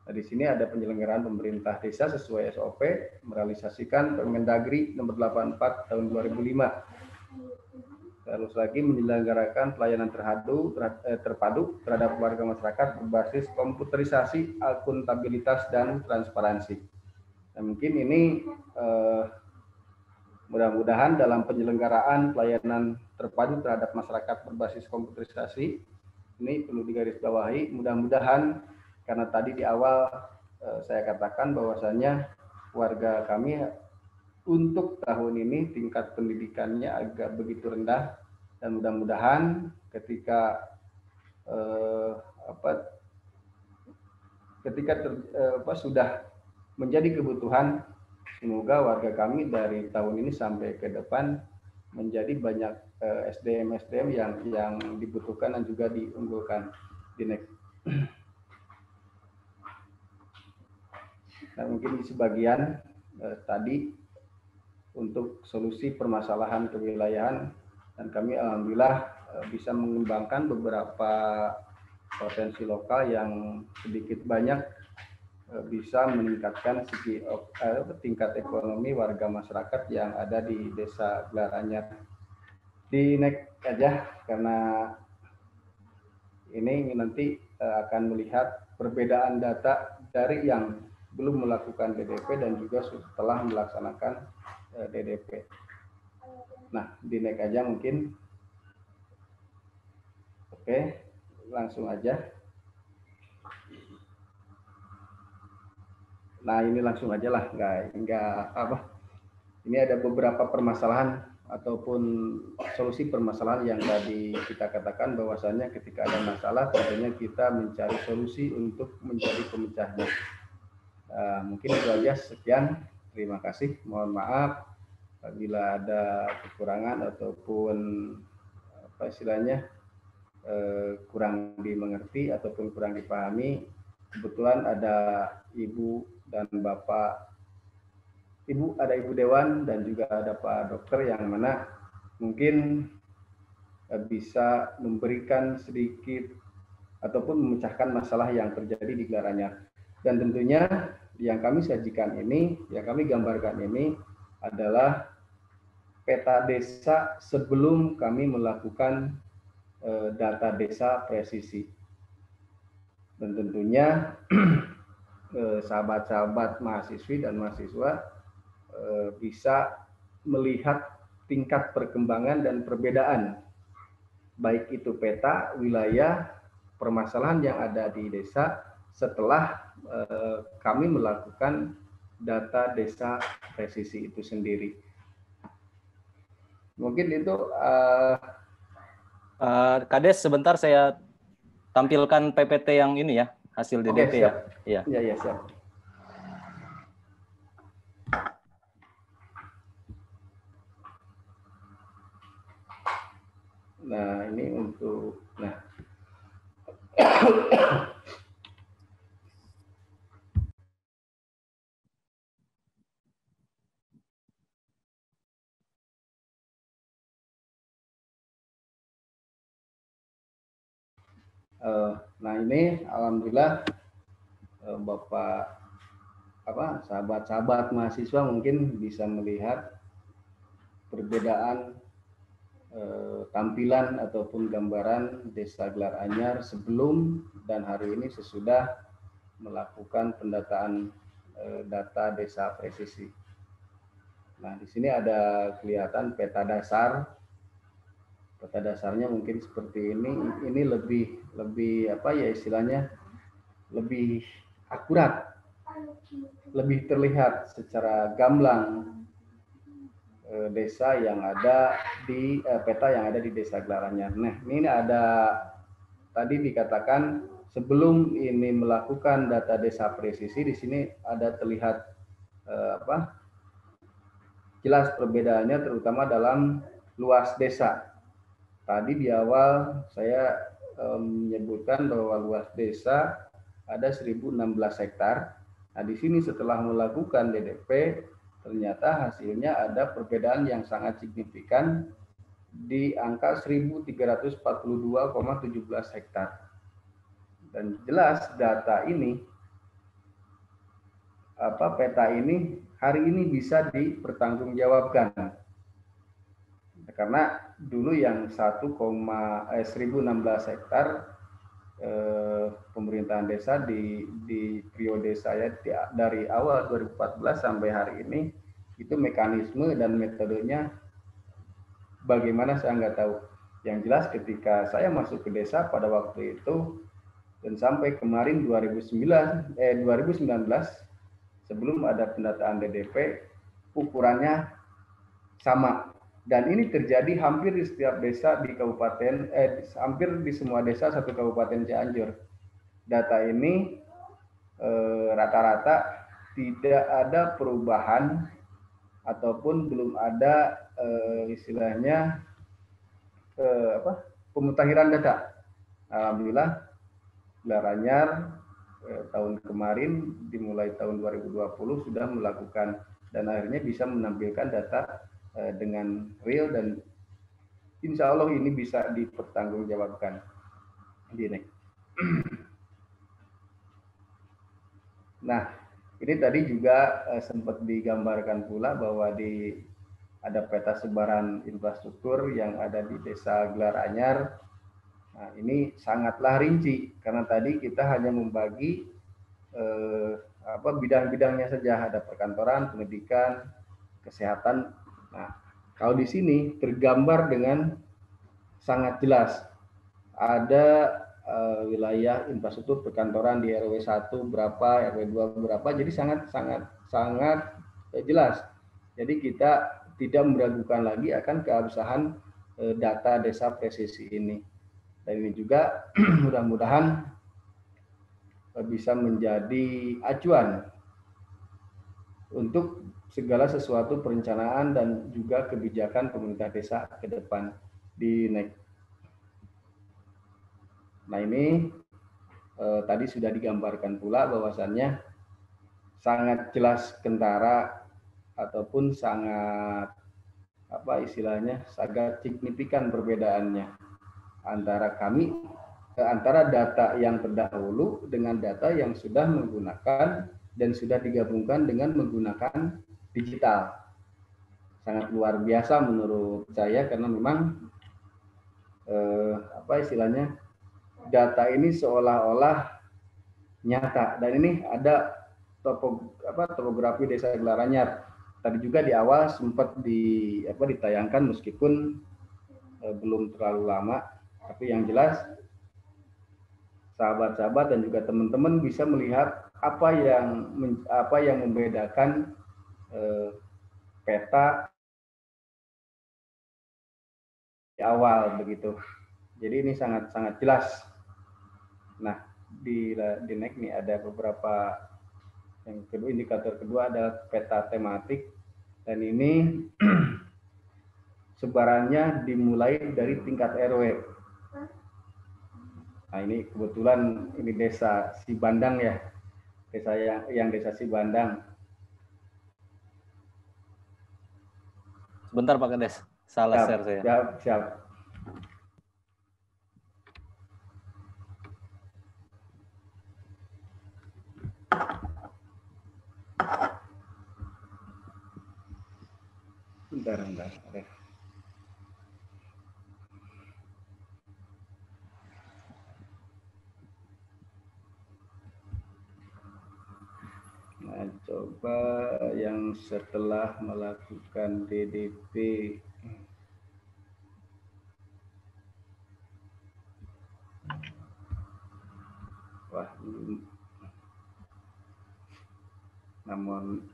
Speaker 4: Nah, di sini ada penyelenggaraan pemerintah desa sesuai SOP merealisasikan Permendagri nomor 84 tahun 2005. Terus lagi menyelenggarakan pelayanan terpadu terhadap warga masyarakat berbasis komputerisasi, akuntabilitas dan transparansi. Nah, mungkin ini mudah-mudahan dalam penyelenggaraan pelayanan terpadu terhadap masyarakat berbasis komputerisasi ini perlu digarisbawahi. Mudah-mudahan karena tadi di awal saya katakan bahwasannya warga kami untuk tahun ini tingkat pendidikannya agak begitu rendah dan mudah-mudahan ketika sudah menjadi kebutuhan, semoga warga kami dari tahun ini sampai ke depan menjadi banyak SDM yang dibutuhkan dan juga diunggulkan di next. Nah, mungkin di sebagian tadi untuk solusi permasalahan kewilayahan dan kami alhamdulillah bisa mengembangkan beberapa potensi lokal yang sedikit banyak bisa meningkatkan segi tingkat ekonomi warga masyarakat yang ada di Desa Gelaranyar. Di next aja karena ini nanti akan melihat perbedaan data dari yang belum melakukan DDP dan juga setelah melaksanakan DDP. Nah, di next aja mungkin. Oke, langsung aja. Nah, ini langsung aja lah, nggak apa. Ini ada beberapa permasalahan ataupun solusi permasalahan yang tadi kita katakan bahwasannya ketika ada masalah tentunya kita mencari solusi untuk menjadi pemecahnya. Mungkin itu aja, sekian. Terima kasih. Mohon maaf apabila ada kekurangan ataupun apa istilahnya kurang dimengerti ataupun kurang dipahami. Kebetulan ada Ibu dan Bapak, ada Ibu Dewan dan juga ada Pak Dokter yang mana mungkin bisa memberikan sedikit ataupun memecahkan masalah yang terjadi di Gelaranyar. Dan tentunya yang kami sajikan ini, yang kami gambarkan ini adalah peta desa sebelum kami melakukan data desa presisi. Dan tentunya sahabat-sahabat mahasiswi dan mahasiswa bisa melihat tingkat perkembangan dan perbedaan baik itu peta, wilayah, permasalahan yang ada di desa setelah kami melakukan data desa presisi itu sendiri. Mungkin itu
Speaker 5: Kades, sebentar saya tampilkan PPT yang ini ya, hasil DDP.
Speaker 4: Siap.
Speaker 5: Ya.
Speaker 4: Ya, siap. Nah, ini untuk Nah ini alhamdulillah Bapak sahabat-sahabat mahasiswa mungkin bisa melihat perbedaan tampilan ataupun gambaran Desa Gelar Anyar sebelum dan hari ini sesudah melakukan pendataan data desa presisi. Nah, di sini ada kelihatan peta dasar. Peta dasarnya mungkin seperti ini. Ini lebih apa ya istilahnya, lebih akurat, lebih terlihat secara gamblang desa yang ada di peta yang ada di Desa Gelar Anyar. Nah, ini ada tadi dikatakan sebelum ini melakukan data desa presisi, di sini ada terlihat jelas perbedaannya terutama dalam luas desa. Tadi di awal saya menyebutkan bahwa luas desa ada 1.016 hektar. Nah, di sini setelah melakukan DDP ternyata hasilnya ada perbedaan yang sangat signifikan di angka 1.342,17 hektar. Dan jelas data ini peta ini hari ini bisa dipertanggungjawabkan. Karena dulu yang 1,16 hektar pemerintahan desa di periode saya dari awal 2014 sampai hari ini itu mekanisme dan metodenya bagaimana saya nggak tahu. Yang jelas ketika saya masuk ke desa pada waktu itu dan sampai kemarin 2019 sebelum ada pendataan DDP ukurannya sama. Dan ini terjadi hampir di setiap desa di kabupaten, hampir di semua desa satu kabupaten Cianjur. Data ini rata-rata tidak ada perubahan ataupun belum ada istilahnya pemutakhiran data. Alhamdulillah, Gelar Anyar tahun kemarin dimulai tahun 2020 sudah melakukan dan akhirnya bisa menampilkan data dengan real dan insya Allah ini bisa dipertanggungjawabkan. Nah, ini tadi juga sempat digambarkan pula bahwa ada peta sebaran infrastruktur yang ada di Desa Gelar Anyar. Nah, ini sangatlah rinci karena tadi kita hanya membagi bidang-bidangnya saja, ada perkantoran, pendidikan, kesehatan. Nah, kalau di sini tergambar dengan sangat jelas ada wilayah infrastruktur perkantoran di RW 1 berapa, RW 2 berapa, jadi sangat jelas. Jadi kita tidak meragukan lagi akan keabsahan data desa presisi ini. Dan ini juga mudah-mudahan bisa menjadi acuan untuk segala sesuatu perencanaan dan juga kebijakan pemerintah desa ke depan di NEK. Nah ini tadi sudah digambarkan pula bahwasannya sangat jelas kentara ataupun sangat sangat signifikan perbedaannya antara data yang terdahulu dengan data yang sudah menggunakan dan sudah digabungkan dengan menggunakan digital. Sangat luar biasa menurut saya karena memang data ini seolah-olah nyata dan ini ada topografi Desa Gelar Anyar. Tadi juga di awal sempat ditayangkan meskipun belum terlalu lama, tapi yang jelas sahabat-sahabat dan juga teman-teman bisa melihat apa yang membedakan peta di awal begitu. Jadi ini sangat jelas. Nah, di NEK ini ada beberapa yang kedua, indikator kedua adalah peta tematik dan ini sebarannya dimulai dari tingkat RW. Nah, ini kebetulan ini Desa Sibandang ya. Desa yang Desa Sibandang.
Speaker 5: Sebentar Pak Kades, salah share saya.
Speaker 4: Siap. Bentar. Nah, coba yang setelah melakukan DDP. Wah, namun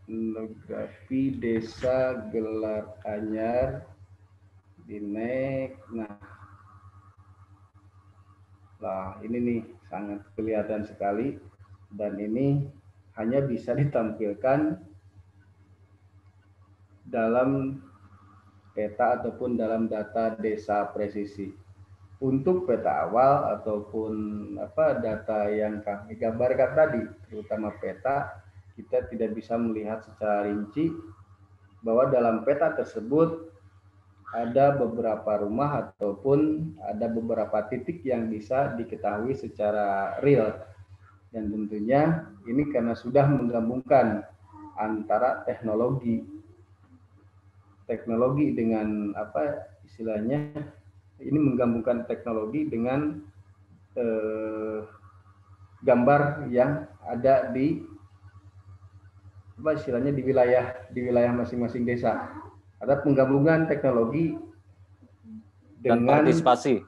Speaker 4: etnografi desa Gelar Anyar di NEK. Nah, ini nih sangat kelihatan sekali, dan ini hanya bisa ditampilkan dalam peta ataupun dalam data desa presisi. Untuk peta awal ataupun data yang kami gambarkan tadi, terutama peta, kita tidak bisa melihat secara rinci bahwa dalam peta tersebut ada beberapa rumah ataupun ada beberapa titik yang bisa diketahui secara real. Dan tentunya ini karena sudah menggabungkan antara teknologi dengan istilahnya, ini menggabungkan teknologi dengan gambar yang ada di istilahnya di wilayah masing-masing desa. Ada penggabungan teknologi
Speaker 5: dan
Speaker 4: dengan
Speaker 5: partisipasi.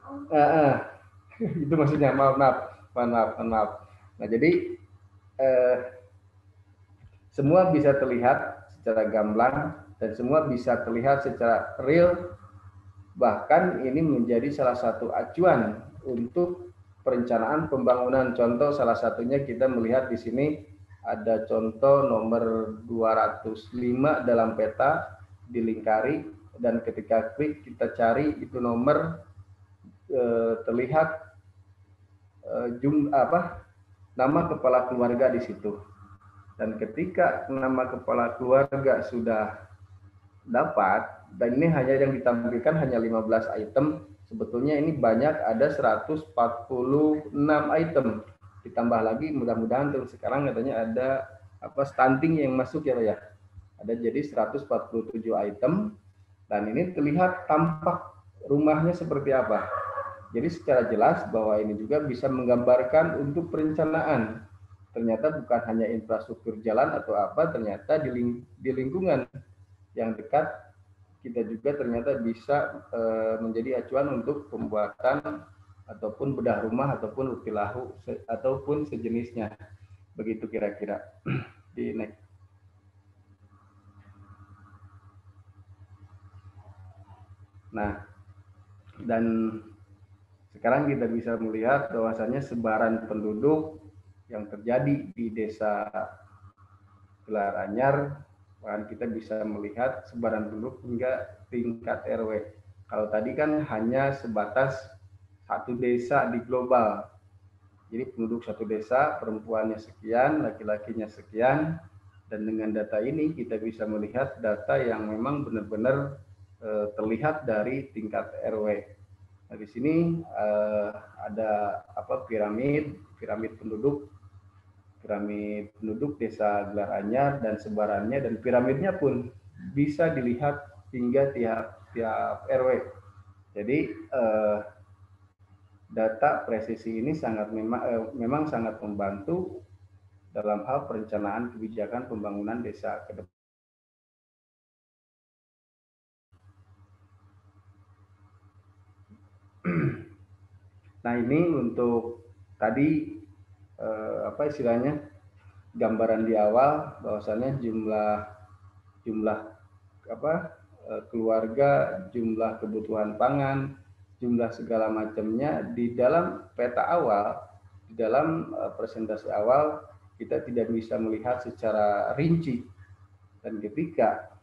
Speaker 4: Itu maksudnya. Maaf. Nah, jadi semua bisa terlihat secara gamblang dan semua bisa terlihat secara real. Bahkan ini menjadi salah satu acuan untuk perencanaan pembangunan. Contoh salah satunya kita melihat di sini ada contoh nomor 205 dalam peta dilingkari, dan ketika klik kita cari itu nomor terlihat nama kepala keluarga di situ. Dan ketika nama kepala keluarga sudah dapat, dan ini hanya yang ditampilkan hanya 15 item, sebetulnya ini banyak, ada 146 item. Ditambah lagi mudah-mudahan terus sekarang katanya ada stunting yang masuk ya Pak ya. Ada jadi 147 item, dan ini terlihat tampak rumahnya seperti apa. Jadi secara jelas bahwa ini juga bisa menggambarkan untuk perencanaan. Ternyata bukan hanya infrastruktur jalan atau apa, ternyata di lingkungan yang dekat kita juga ternyata bisa menjadi acuan untuk pembuatan ataupun bedah rumah ataupun utilahu ataupun sejenisnya. Begitu kira-kira. Di next. Nah, dan sekarang kita bisa melihat bahwasannya sebaran penduduk yang terjadi di desa Gelar Anyar, bahkan kita bisa melihat sebaran penduduk hingga tingkat RW. Kalau tadi kan hanya sebatas satu desa di global. Jadi penduduk satu desa, perempuannya sekian, laki-lakinya sekian, dan dengan data ini kita bisa melihat data yang memang benar-benar terlihat dari tingkat RW. Nah, di sini ada piramid penduduk desa Gelar Anyar dan sebarannya, dan piramidnya pun bisa dilihat hingga tiap RW. Jadi data presisi ini memang sangat membantu dalam hal perencanaan kebijakan pembangunan desa ke depan. Nah, ini untuk tadi istilahnya gambaran di awal bahwasannya jumlah keluarga, jumlah kebutuhan pangan, jumlah segala macamnya di dalam peta awal, di dalam presentasi awal kita tidak bisa melihat secara rinci. Dan ketika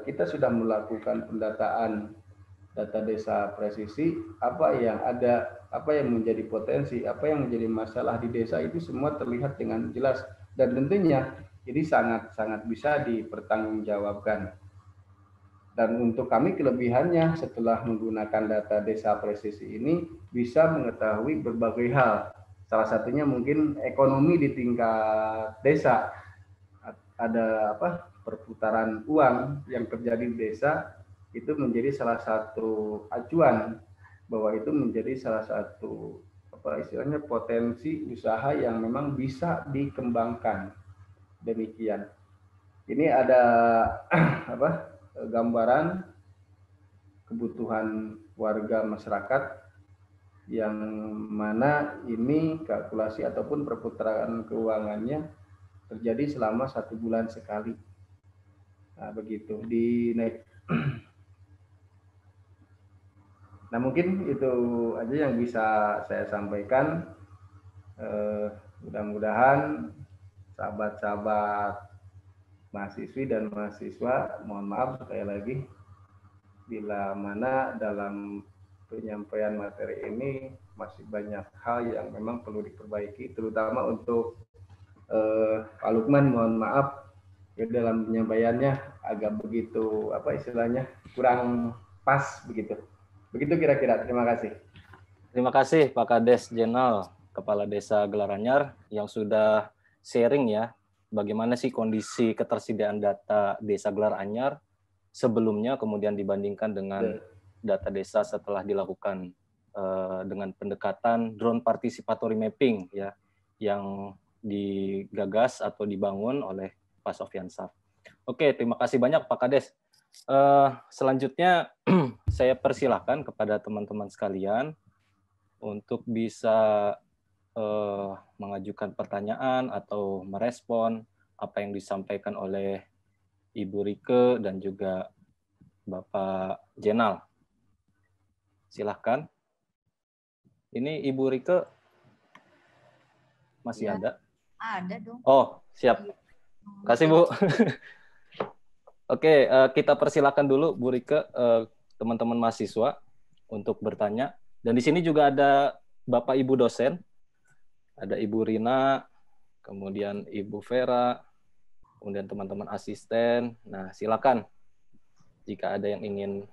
Speaker 4: kita sudah melakukan pendataan data desa presisi, apa yang menjadi potensi, apa yang menjadi masalah di desa itu semua terlihat dengan jelas, dan tentunya ini sangat bisa dipertanggungjawabkan. Dan untuk kami kelebihannya setelah menggunakan data desa presisi ini bisa mengetahui berbagai hal. Salah satunya mungkin ekonomi di tingkat desa. Ada perputaran uang yang terjadi di desa itu menjadi salah satu acuan bahwa itu menjadi salah satu istilahnya potensi usaha yang memang bisa dikembangkan. Demikian. Ini ada gambaran kebutuhan warga masyarakat yang mana ini kalkulasi ataupun perputaran keuangannya terjadi selama 1 bulan sekali. Nah, begitu Nah, mungkin itu aja yang bisa saya sampaikan. Mudah-mudahan sahabat-sahabat mahasiswi dan mahasiswa, mohon maaf sekali lagi bila mana dalam penyampaian materi ini masih banyak hal yang memang perlu diperbaiki, terutama untuk Pak Lukman, mohon maaf ya dalam penyampaiannya agak begitu istilahnya kurang pas begitu. Begitu kira-kira. Terima kasih.
Speaker 5: Terima kasih Pak Kades Jenal, Kepala Desa Gelaranyar yang sudah sharing ya bagaimana sih kondisi ketersediaan data Desa Gelaranyar sebelumnya kemudian dibandingkan dengan data desa setelah dilakukan dengan pendekatan drone participatory mapping ya yang digagas atau dibangun oleh Pak Sofyansah. Oke, terima kasih banyak Pak Kades. Selanjutnya saya persilahkan kepada teman-teman sekalian untuk bisa mengajukan pertanyaan atau merespon apa yang disampaikan oleh Ibu Rike dan juga Bapak Jenal. Silahkan. Ini Ibu Rike masih
Speaker 2: Ya,
Speaker 5: ada?
Speaker 2: ada dong.
Speaker 5: Oh, siap. Kasih Bu. Oke, kita persilakan dulu Bu Rike, teman-teman mahasiswa untuk bertanya. Dan di sini juga ada Bapak Ibu dosen, ada Ibu Rina, kemudian Ibu Vera, kemudian teman-teman asisten. Nah, silakan jika ada yang ingin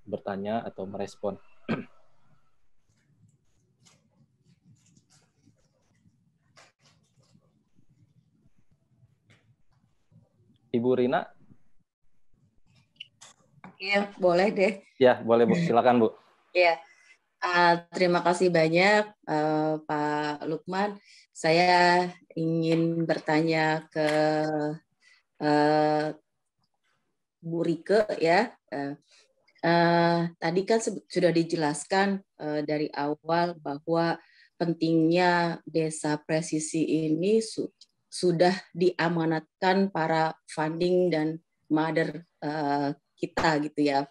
Speaker 5: bertanya atau merespon. Ibu Rina?
Speaker 7: Iya, boleh deh.
Speaker 5: Ya, boleh Bu. Silakan Bu.
Speaker 7: Ya, terima kasih banyak Pak Lukman. Saya ingin bertanya ke Bu Rike ya. Tadi kan sudah dijelaskan dari awal bahwa pentingnya desa presisi ini sudah diamanatkan para funding dan mother kita gitu ya,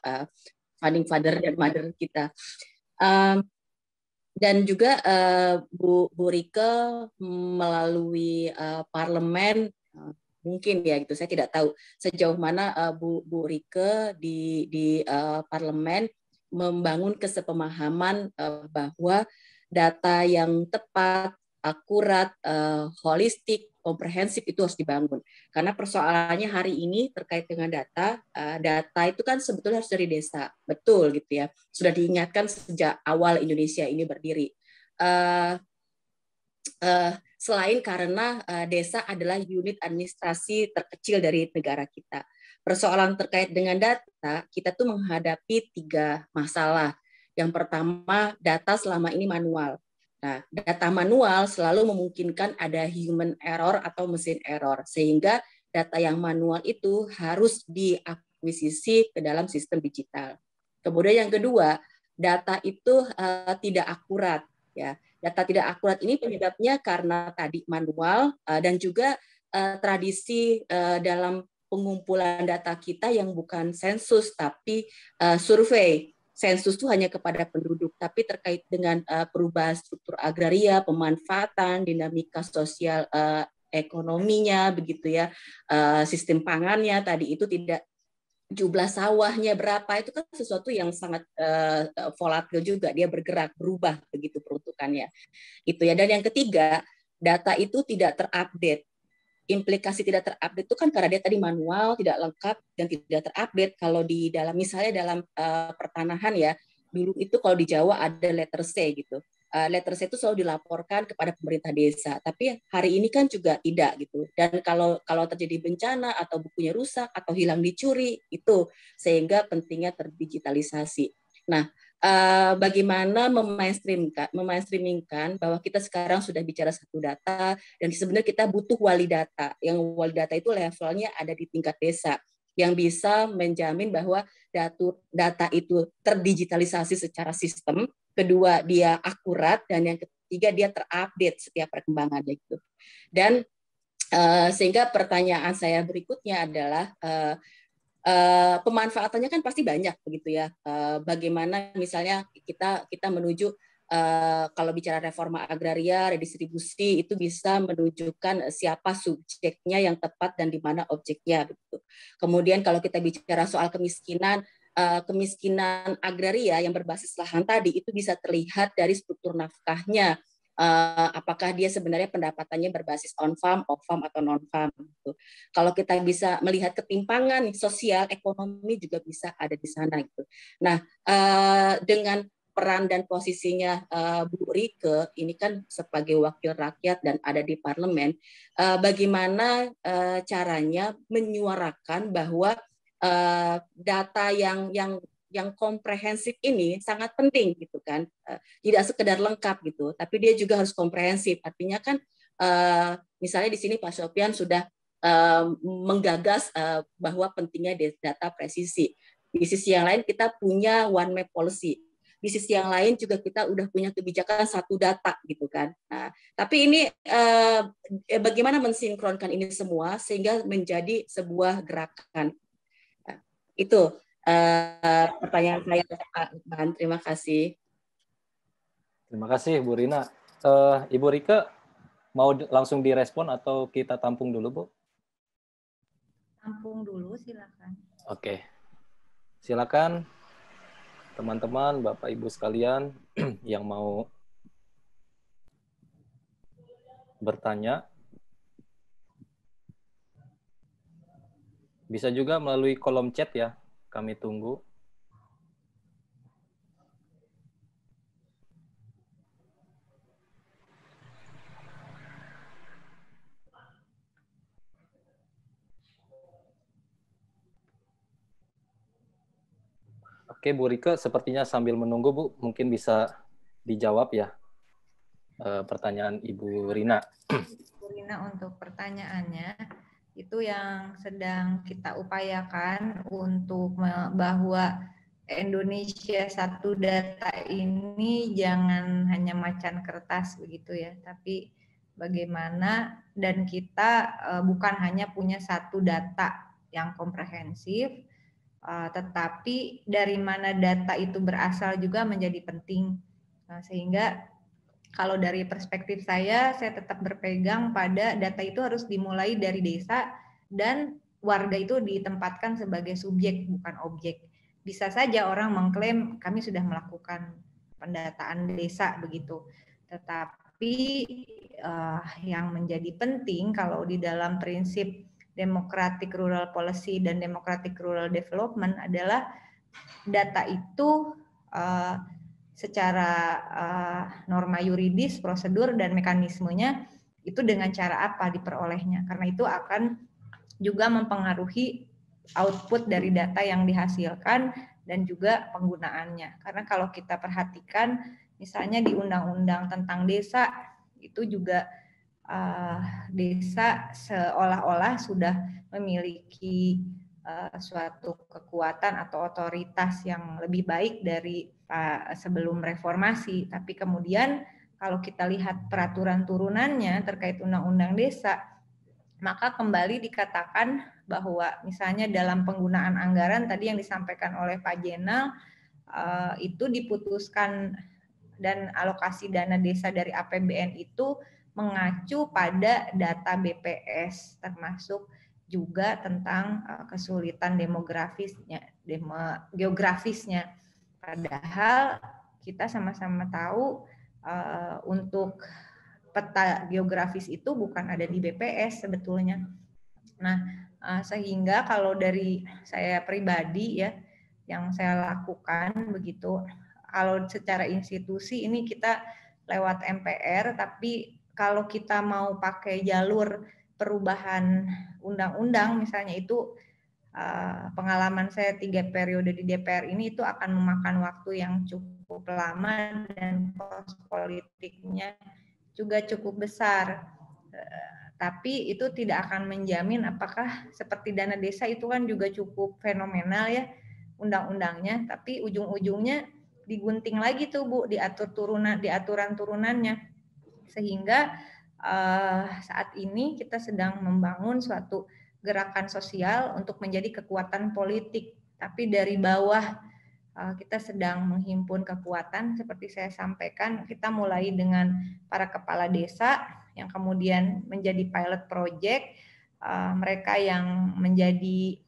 Speaker 7: funding father dan mother kita. Dan juga Bu Rike melalui parlemen mungkin ya gitu, saya tidak tahu sejauh mana Bu Rike di parlemen membangun kesepemahaman bahwa data yang tepat, akurat, holistik, komprehensif itu harus dibangun. Karena persoalannya hari ini terkait dengan data itu kan sebetulnya harus dari desa, betul gitu ya. Sudah diingatkan sejak awal Indonesia ini berdiri. Selain karena desa adalah unit administrasi terkecil dari negara kita. Persoalan terkait dengan data, kita tuh menghadapi 3 masalah. Yang pertama, data selama ini manual. Nah, data manual selalu memungkinkan ada human error atau mesin error, sehingga data yang manual itu harus diakuisisi ke dalam sistem digital. Kemudian yang kedua, data itu tidak akurat. Ya, data tidak akurat ini penyebabnya karena tadi manual dan juga tradisi dalam pengumpulan data kita yang bukan sensus tapi survei. Sensus itu hanya kepada penduduk, tapi terkait dengan perubahan struktur agraria, pemanfaatan, dinamika sosial ekonominya, begitu ya, sistem pangannya tadi itu tidak, jumlah sawahnya berapa, itu kan sesuatu yang sangat volatil juga, dia bergerak, berubah begitu peruntukannya. Itu ya. Dan yang ketiga, data itu tidak terupdate. Implikasi tidak terupdate itu kan karena dia tadi manual, tidak lengkap dan tidak terupdate. Kalau di dalam misalnya dalam pertanahan ya, dulu itu kalau di Jawa ada letter C gitu. letter C itu selalu dilaporkan kepada pemerintah desa. Tapi hari ini kan juga tidak gitu. Dan kalau terjadi bencana atau bukunya rusak atau hilang dicuri, itu sehingga pentingnya terdigitalisasi. Nah, bagaimana memainstreamingkan bahwa kita sekarang sudah bicara satu data dan sebenarnya kita butuh wali data. Yang wali data itu levelnya ada di tingkat desa yang bisa menjamin bahwa data itu terdigitalisasi secara sistem. Kedua, dia akurat, dan yang ketiga, dia terupdate setiap perkembangannya gitu. Dan sehingga pertanyaan saya berikutnya adalah pemanfaatannya kan pasti banyak begitu ya. Bagaimana misalnya kita menuju kalau bicara reforma agraria, redistribusi itu bisa menunjukkan siapa subjeknya yang tepat dan di mana objeknya begitu. Kemudian kalau kita bicara soal kemiskinan agraria yang berbasis lahan tadi itu bisa terlihat dari struktur nafkahnya. Apakah dia sebenarnya pendapatannya berbasis on farm, off farm atau non farm. Gitu. Kalau kita bisa melihat ketimpangan sosial, ekonomi juga bisa ada di sana. Gitu. Nah, dengan peran dan posisinya Bu Rike ini kan sebagai wakil rakyat dan ada di parlemen, bagaimana caranya menyuarakan bahwa data yang komprehensif ini sangat penting gitu kan, tidak sekedar lengkap gitu, tapi dia juga harus komprehensif. Artinya kan misalnya di sini Pak Sopyan sudah menggagas bahwa pentingnya data presisi. Di sisi yang lain kita punya one map policy. Di sisi yang lain juga kita udah punya kebijakan satu data gitu kan. Nah, tapi ini bagaimana mensinkronkan ini semua sehingga menjadi sebuah gerakan. Itu pertanyaan saya, Pak Iqbal. Terima kasih.
Speaker 5: Terima kasih, Bu Rina. Ibu Rike, mau langsung direspon atau kita tampung dulu, Bu?
Speaker 2: Tampung dulu, silakan.
Speaker 5: Oke. Silakan, teman-teman, Bapak Ibu sekalian yang mau bertanya. Bisa juga melalui kolom chat ya, kami tunggu. Oke, Bu Rike, sepertinya sambil menunggu, Bu, mungkin bisa dijawab ya pertanyaan Ibu Rina.
Speaker 2: Bu Rina, untuk pertanyaannya, itu yang sedang kita upayakan untuk bahwa Indonesia satu data ini jangan hanya macan kertas begitu ya, tapi bagaimana dan kita bukan hanya punya satu data yang komprehensif, tetapi dari mana data itu berasal juga menjadi penting. Nah, sehingga kalau dari perspektif saya tetap berpegang pada data itu harus dimulai dari desa dan warga itu ditempatkan sebagai subjek bukan objek. Bisa saja orang mengklaim kami sudah melakukan pendataan desa begitu. Tetapi yang menjadi penting kalau di dalam prinsip democratic rural policy dan democratic rural development adalah data itu secara norma yuridis, prosedur, dan mekanismenya itu dengan cara apa diperolehnya. Karena itu akan juga mempengaruhi output dari data yang dihasilkan dan juga penggunaannya. Karena kalau kita perhatikan, misalnya di undang-undang tentang desa, itu juga desa seolah-olah sudah memiliki suatu kekuatan atau otoritas yang lebih baik dari sebelum reformasi. Tapi kemudian kalau kita lihat peraturan turunannya terkait undang-undang desa, maka kembali dikatakan bahwa misalnya dalam penggunaan anggaran tadi yang disampaikan oleh Pak Jenal, itu diputuskan dan alokasi dana desa dari APBN itu mengacu pada data BPS, termasuk juga tentang kesulitan geografisnya. Padahal kita sama-sama tahu untuk peta geografis itu bukan ada di BPS sebetulnya. Nah, sehingga kalau dari saya pribadi ya, yang saya lakukan begitu, kalau secara institusi ini kita lewat MPR, tapi kalau kita mau pakai jalur perubahan undang-undang misalnya, itu pengalaman saya 3 periode di DPR ini itu akan memakan waktu yang cukup lama dan kos politiknya juga cukup besar. Tapi itu tidak akan menjamin apakah seperti dana desa itu kan juga cukup fenomenal ya undang-undangnya, tapi ujung-ujungnya digunting lagi tuh Bu, diatur turunan, di aturan turunannya, sehingga saat ini kita sedang membangun suatu gerakan sosial untuk menjadi kekuatan politik, tapi dari bawah kita sedang menghimpun kekuatan. Seperti saya sampaikan, kita mulai dengan para kepala desa yang kemudian menjadi pilot project, mereka yang menjadi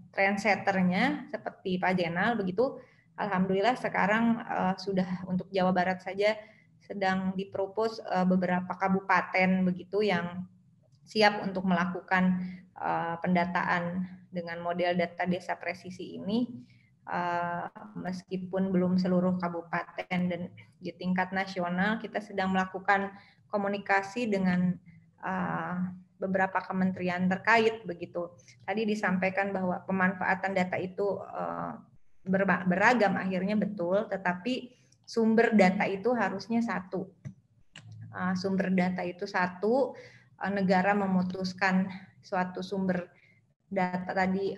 Speaker 2: trendsetternya seperti Pak Jenal begitu. Alhamdulillah sekarang sudah untuk Jawa Barat saja sedang dipropos beberapa kabupaten begitu yang siap untuk melakukan pendataan dengan model data desa presisi ini, meskipun belum seluruh kabupaten, dan di tingkat nasional kita sedang melakukan komunikasi dengan beberapa kementerian terkait begitu. Tadi disampaikan bahwa pemanfaatan data itu beragam, akhirnya betul, tetapi sumber data itu harusnya satu. Sumber data itu satu, negara memutuskan suatu sumber data. Tadi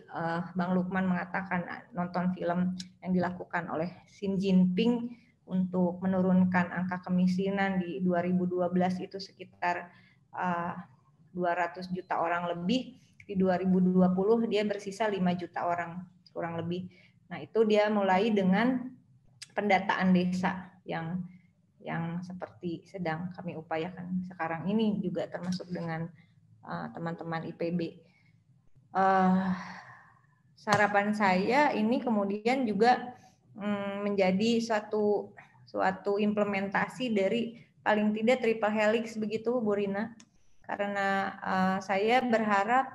Speaker 2: Bang Lukman mengatakan nonton film yang dilakukan oleh Xi Jinping untuk menurunkan angka kemiskinan di 2012 itu sekitar 200 juta orang lebih, di 2020 dia bersisa 5 juta orang kurang lebih. Nah, itu dia mulai dengan pendataan desa yang seperti sedang kami upayakan sekarang ini, juga termasuk dengan teman-teman IPB. Sarapan saya ini kemudian juga menjadi suatu implementasi dari paling tidak triple helix begitu Bu Rina, karena saya berharap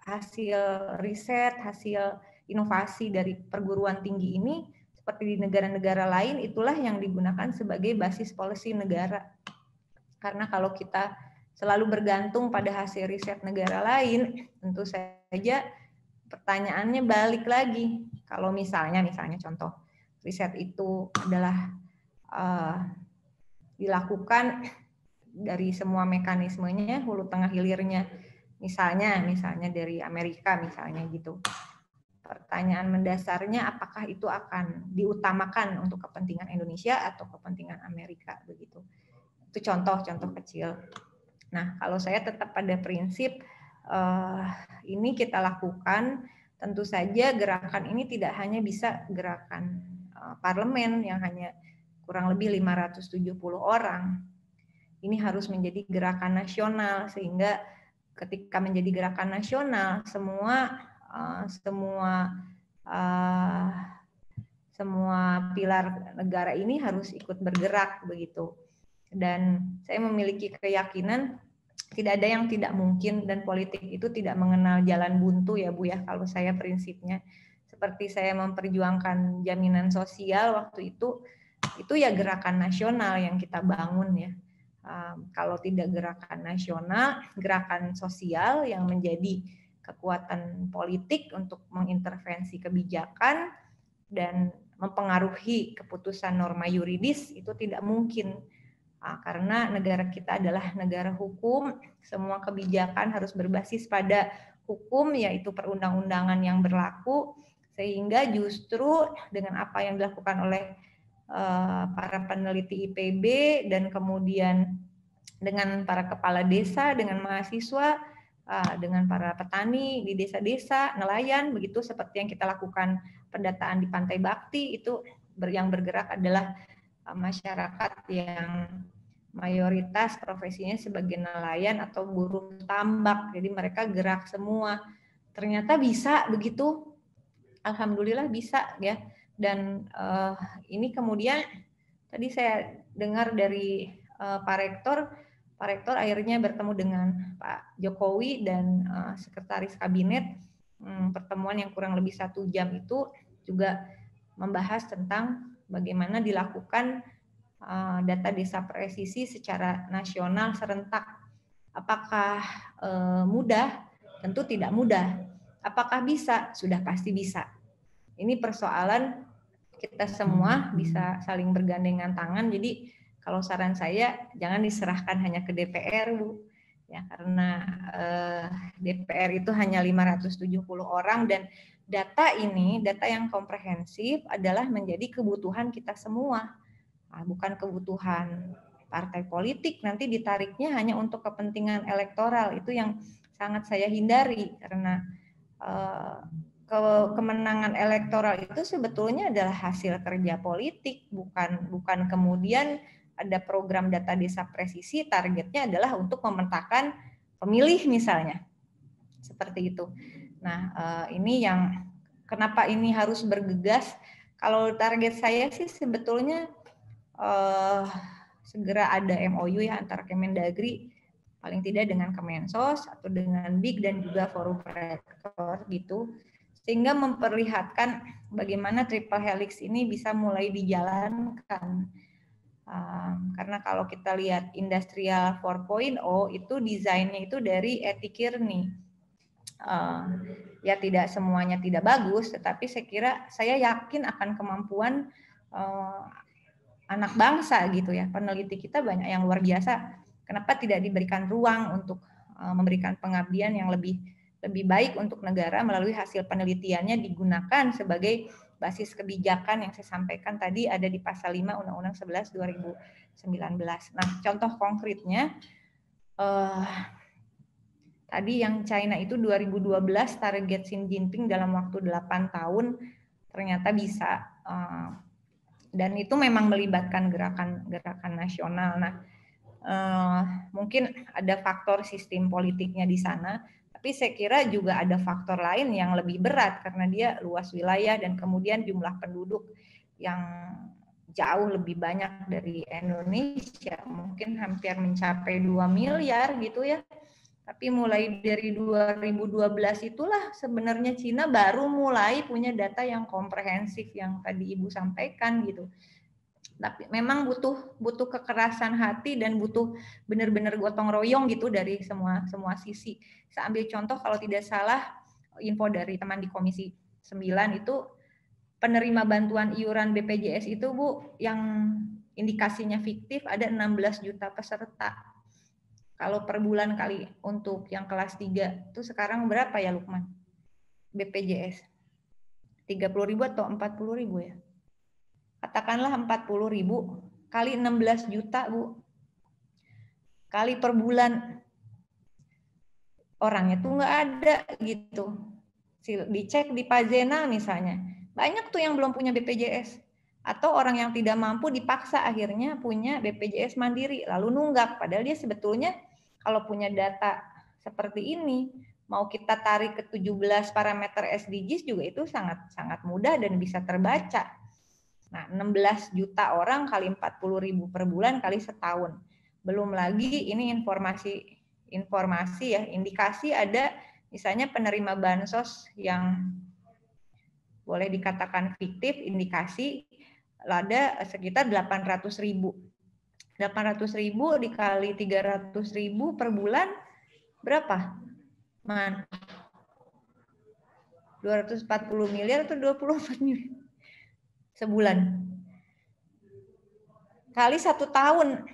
Speaker 2: hasil riset, hasil inovasi dari perguruan tinggi ini seperti di negara-negara lain itulah yang digunakan sebagai basis policy negara. Karena kalau kita selalu bergantung pada hasil riset negara lain, tentu saja pertanyaannya balik lagi. Kalau misalnya contoh riset itu adalah dilakukan dari semua mekanismenya, hulu tengah hilirnya, misalnya dari Amerika misalnya gitu. Pertanyaan mendasarnya, apakah itu akan diutamakan untuk kepentingan Indonesia atau kepentingan Amerika begitu. Itu contoh kecil. Nah, kalau saya tetap pada prinsip ini kita lakukan, tentu saja gerakan ini tidak hanya bisa gerakan parlemen yang hanya kurang lebih 570 orang. Ini harus menjadi gerakan nasional, sehingga ketika menjadi gerakan nasional semua pilar negara ini harus ikut bergerak begitu. Dan saya memiliki keyakinan tidak ada yang tidak mungkin, dan politik itu tidak mengenal jalan buntu ya Bu ya, kalau saya prinsipnya. Seperti saya memperjuangkan jaminan sosial waktu itu ya gerakan nasional yang kita bangun ya. Kalau tidak gerakan nasional, gerakan sosial yang menjadi kekuatan politik untuk mengintervensi kebijakan dan mempengaruhi keputusan norma yuridis itu tidak mungkin. Karena negara kita adalah negara hukum, semua kebijakan harus berbasis pada hukum, yaitu perundang-undangan yang berlaku, sehingga justru dengan apa yang dilakukan oleh para peneliti IPB dan kemudian dengan para kepala desa, dengan mahasiswa, dengan para petani di desa-desa, nelayan, begitu seperti yang kita lakukan pendataan di Pantai Bakti, itu yang bergerak adalah masyarakat yang mayoritas profesinya sebagai nelayan atau buruh tambak. Jadi mereka gerak semua. Ternyata bisa begitu. Alhamdulillah bisa ya. Dan ini kemudian tadi saya dengar dari Pak Rektor akhirnya bertemu dengan Pak Jokowi dan Sekretaris Kabinet. Pertemuan yang kurang lebih 1 jam itu juga membahas tentang bagaimana dilakukan data desa presisi secara nasional serentak. Apakah mudah? Tentu tidak mudah. Apakah bisa? Sudah pasti bisa. Ini persoalan kita semua bisa saling bergandengan tangan. Jadi kalau saran saya jangan diserahkan hanya ke DPR, Bu. Ya, karena DPR itu hanya 570 orang dan data ini, data yang komprehensif adalah menjadi kebutuhan kita semua. Bukan kebutuhan partai politik, nanti ditariknya hanya untuk kepentingan elektoral. Itu yang sangat saya hindari, karena kemenangan elektoral itu sebetulnya adalah hasil kerja politik, bukan kemudian ada program data desa presisi targetnya adalah untuk memetakan pemilih misalnya, seperti itu. Nah, ini yang kenapa ini harus bergegas. Kalau target saya sih sebetulnya segera ada MOU ya antara Kemendagri, paling tidak dengan Kemensos atau dengan BIK dan juga Forum Rektor gitu, sehingga memperlihatkan bagaimana triple helix ini bisa mulai dijalankan. Karena kalau kita lihat Industrial 4.0 itu desainnya itu dari Eti Kearney. Ya tidak semuanya tidak bagus, tetapi saya yakin akan kemampuan anak bangsa gitu ya. Peneliti kita banyak yang luar biasa. Kenapa tidak diberikan ruang untuk memberikan pengabdian yang lebih baik untuk negara melalui hasil penelitiannya digunakan sebagai basis kebijakan yang saya sampaikan tadi ada di pasal 5 Undang-Undang 11 2019. Nah, contoh konkretnya tadi yang China itu 2012 target Xi Jinping dalam waktu 8 tahun ternyata bisa, dan itu memang melibatkan gerakan nasional. Nah, mungkin ada faktor sistem politiknya di sana, tapi saya kira juga ada faktor lain yang lebih berat karena dia luas wilayah dan kemudian jumlah penduduk yang jauh lebih banyak dari Indonesia, mungkin hampir mencapai 2 miliar gitu ya. Tapi mulai dari 2012 itulah sebenarnya Cina baru mulai punya data yang komprehensif yang tadi Ibu sampaikan gitu. Tapi memang butuh kekerasan hati dan butuh benar-benar gotong royong gitu dari semua sisi. Saya ambil contoh kalau tidak salah info dari teman di Komisi 9 itu penerima bantuan iuran BPJS itu Bu yang indikasinya fiktif ada 16 juta peserta. Kalau per bulan kali untuk yang kelas 3 itu sekarang berapa ya Lukman? BPJS 30.000 atau 40.000 ya? Katakanlah 40.000 kali 16 juta Bu, kali per bulan, orangnya tuh nggak ada gitu. Dicek di Pazena misalnya, banyak tuh yang belum punya BPJS, atau orang yang tidak mampu dipaksa akhirnya punya BPJS mandiri lalu nunggak, padahal dia sebetulnya kalau punya data seperti ini mau kita tarik ke 17 parameter SDGs juga itu sangat mudah dan bisa terbaca. Nah, 16 juta orang kali 40.000 per bulan kali setahun. Belum lagi ini informasi ya, indikasi ada misalnya penerima bansos yang boleh dikatakan fiktif, indikasi ada sekitar 800.000. 800.000 dikali 300.000 per bulan berapa? Man. 240 miliar atau 24 miliar? Sebulan kali 1 tahun.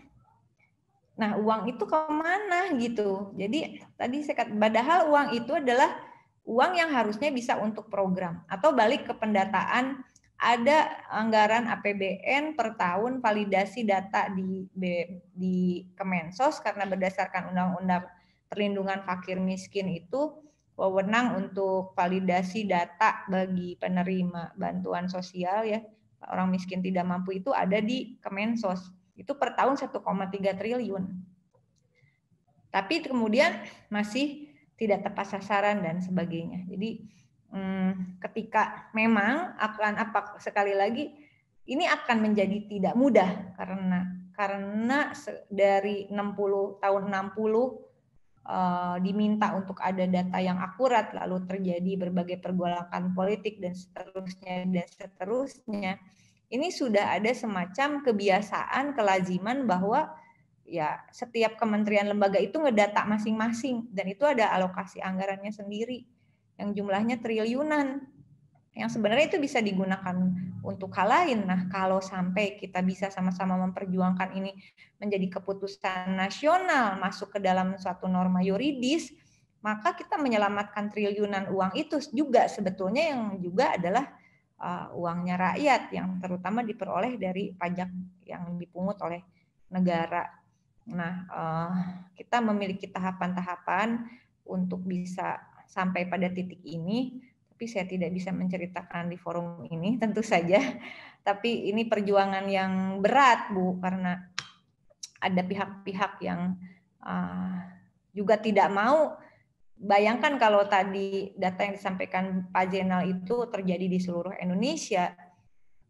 Speaker 2: Nah, uang itu kemana gitu? Jadi tadi saya katakan, padahal uang itu adalah uang yang harusnya bisa untuk program atau balik ke pendataan. Ada anggaran APBN per tahun validasi data di Kemensos karena berdasarkan Undang-Undang Perlindungan Fakir Miskin itu wewenang untuk validasi data bagi penerima bantuan sosial ya. Orang miskin tidak mampu itu ada di Kemensos. Itu per tahun 1,3 triliun. Tapi kemudian masih tidak tepat sasaran dan sebagainya. Jadi ketika memang sekali lagi ini akan menjadi tidak mudah karena dari 60 diminta untuk ada data yang akurat, lalu terjadi berbagai pergolakan politik dan seterusnya. ini sudah ada semacam kebiasaan, kelaziman bahwa ya setiap kementerian lembaga itu ngedata masing-masing, dan itu ada alokasi anggarannya sendiri yang jumlahnya triliunan, yang sebenarnya itu bisa digunakan untuk hal lain. Nah, kalau sampai kita bisa sama-sama memperjuangkan ini menjadi keputusan nasional, masuk ke dalam suatu norma yuridis, maka kita menyelamatkan triliunan uang itu juga sebetulnya, yang juga adalah uangnya rakyat, yang terutama diperoleh dari pajak yang dipungut oleh negara. Nah, kita memiliki tahapan-tahapan untuk bisa sampai pada titik ini, tapi saya tidak bisa menceritakan di forum ini tentu saja. Tapi ini perjuangan yang berat, Bu, karena ada pihak-pihak yang juga tidak mau. Bayangkan kalau tadi data yang disampaikan Pak Jenal itu terjadi di seluruh Indonesia,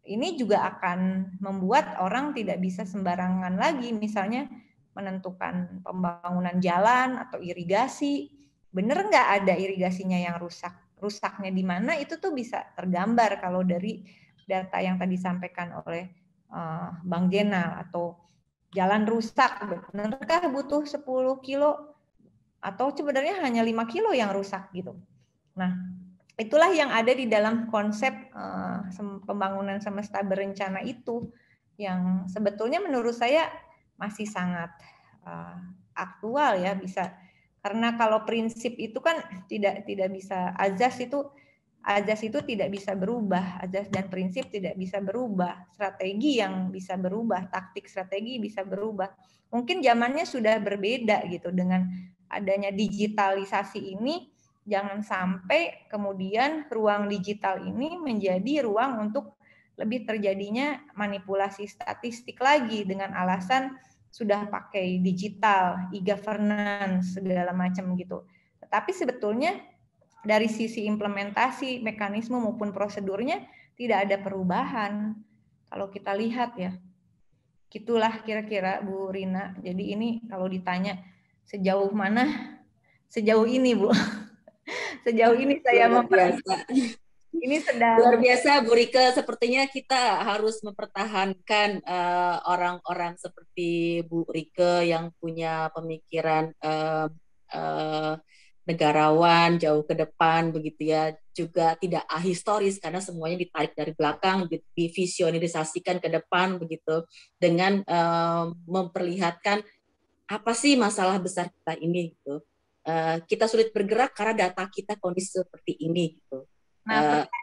Speaker 2: ini juga akan membuat orang tidak bisa sembarangan lagi, misalnya menentukan pembangunan jalan atau irigasi. Bener nggak ada irigasinya yang rusak? Rusaknya di mana itu tuh bisa tergambar kalau dari data yang tadi disampaikan oleh Bang Jenal. Atau jalan rusak, benarkah butuh 10 kilo? Atau sebenarnya hanya 5 kilo yang rusak gitu. Nah, itulah yang ada di dalam konsep pembangunan semesta berencana itu, yang sebetulnya menurut saya masih sangat aktual ya, bisa, karena kalau prinsip itu kan tidak bisa, azas itu tidak bisa berubah, azas dan prinsip tidak bisa berubah, strategi yang bisa berubah, taktik strategi bisa berubah. Mungkin zamannya sudah berbeda gitu, dengan adanya digitalisasi ini, jangan sampai kemudian ruang digital ini menjadi ruang untuk lebih terjadinya manipulasi statistik lagi dengan alasan sudah pakai digital, e-governance, segala macam gitu. Tetapi sebetulnya dari sisi implementasi, mekanisme maupun prosedurnya tidak ada perubahan. Kalau kita lihat ya, gitulah kira-kira Bu Rina. Jadi ini kalau ditanya sejauh mana, sejauh ini Bu. Sejauh ini saya ini sedang
Speaker 7: luar biasa, Bu Rike. Sepertinya kita harus mempertahankan orang-orang seperti Bu Rike yang punya pemikiran negarawan jauh ke depan begitu ya, juga tidak ahistoris karena semuanya ditarik dari belakang, divisionisasikan ke depan begitu, dengan memperlihatkan apa sih masalah besar kita ini gitu. Kita sulit bergerak karena data kita kondisi seperti ini gitu.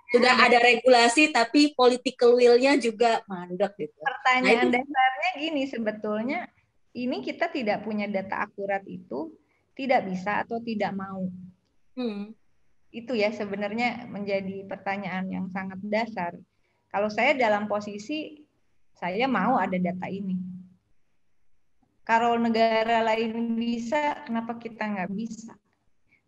Speaker 7: Sudah ada regulasi tapi political will-nya juga mandek gitu.
Speaker 2: Pertanyaan dasarnya gini, sebetulnya ini kita tidak punya data akurat itu tidak bisa atau tidak mau. Itu ya sebenarnya menjadi pertanyaan yang sangat dasar. Kalau saya dalam posisi saya mau ada data ini. Kalau negara lain bisa, kenapa kita nggak bisa?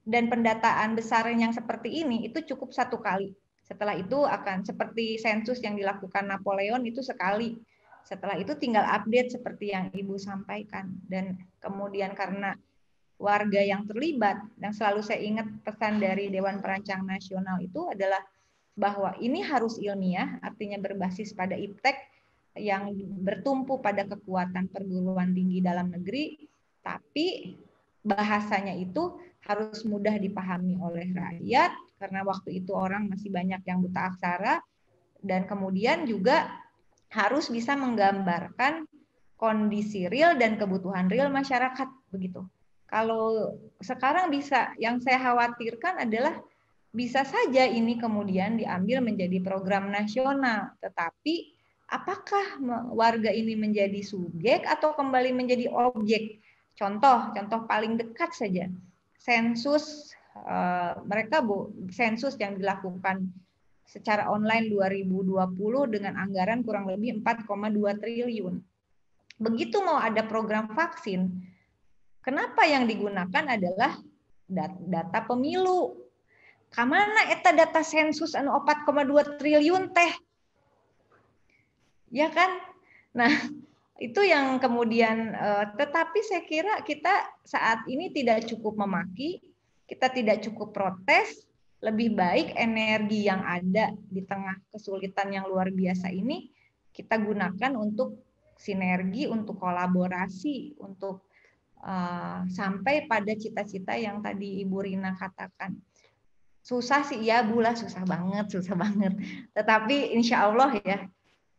Speaker 2: Dan pendataan besar yang seperti ini itu cukup satu kali. Setelah itu akan seperti sensus yang dilakukan Napoleon itu sekali. Setelah itu tinggal update seperti yang Ibu sampaikan. Dan kemudian karena warga yang terlibat, dan selalu saya ingat pesan dari Dewan Perancang Nasional itu adalah bahwa ini harus ilmiah, artinya berbasis pada iptek yang bertumpu pada kekuatan perguruan tinggi dalam negeri, tapi bahasanya itu harus mudah dipahami oleh rakyat, karena waktu itu orang masih banyak yang buta aksara, dan kemudian juga harus bisa menggambarkan kondisi real dan kebutuhan real masyarakat begitu. Kalau sekarang bisa, yang saya khawatirkan adalah bisa saja ini kemudian diambil menjadi program nasional, tetapi apakah warga ini menjadi subjek atau kembali menjadi objek? Contoh paling dekat saja, sensus sensus yang dilakukan secara online 2020 dengan anggaran kurang lebih 4,2 triliun. Begitu mau ada program vaksin, kenapa yang digunakan adalah data pemilu? Kamana eta data sensus anu 4,2 triliun teh? Ya kan? Nah, itu yang kemudian, tetapi saya kira kita saat ini tidak cukup memaki, kita tidak cukup protes, lebih baik energi yang ada di tengah kesulitan yang luar biasa ini kita gunakan untuk sinergi, untuk kolaborasi, untuk sampai pada cita-cita yang tadi Ibu Rina katakan. Susah sih ya Bu lah, susah banget. Tetapi insya Allah ya,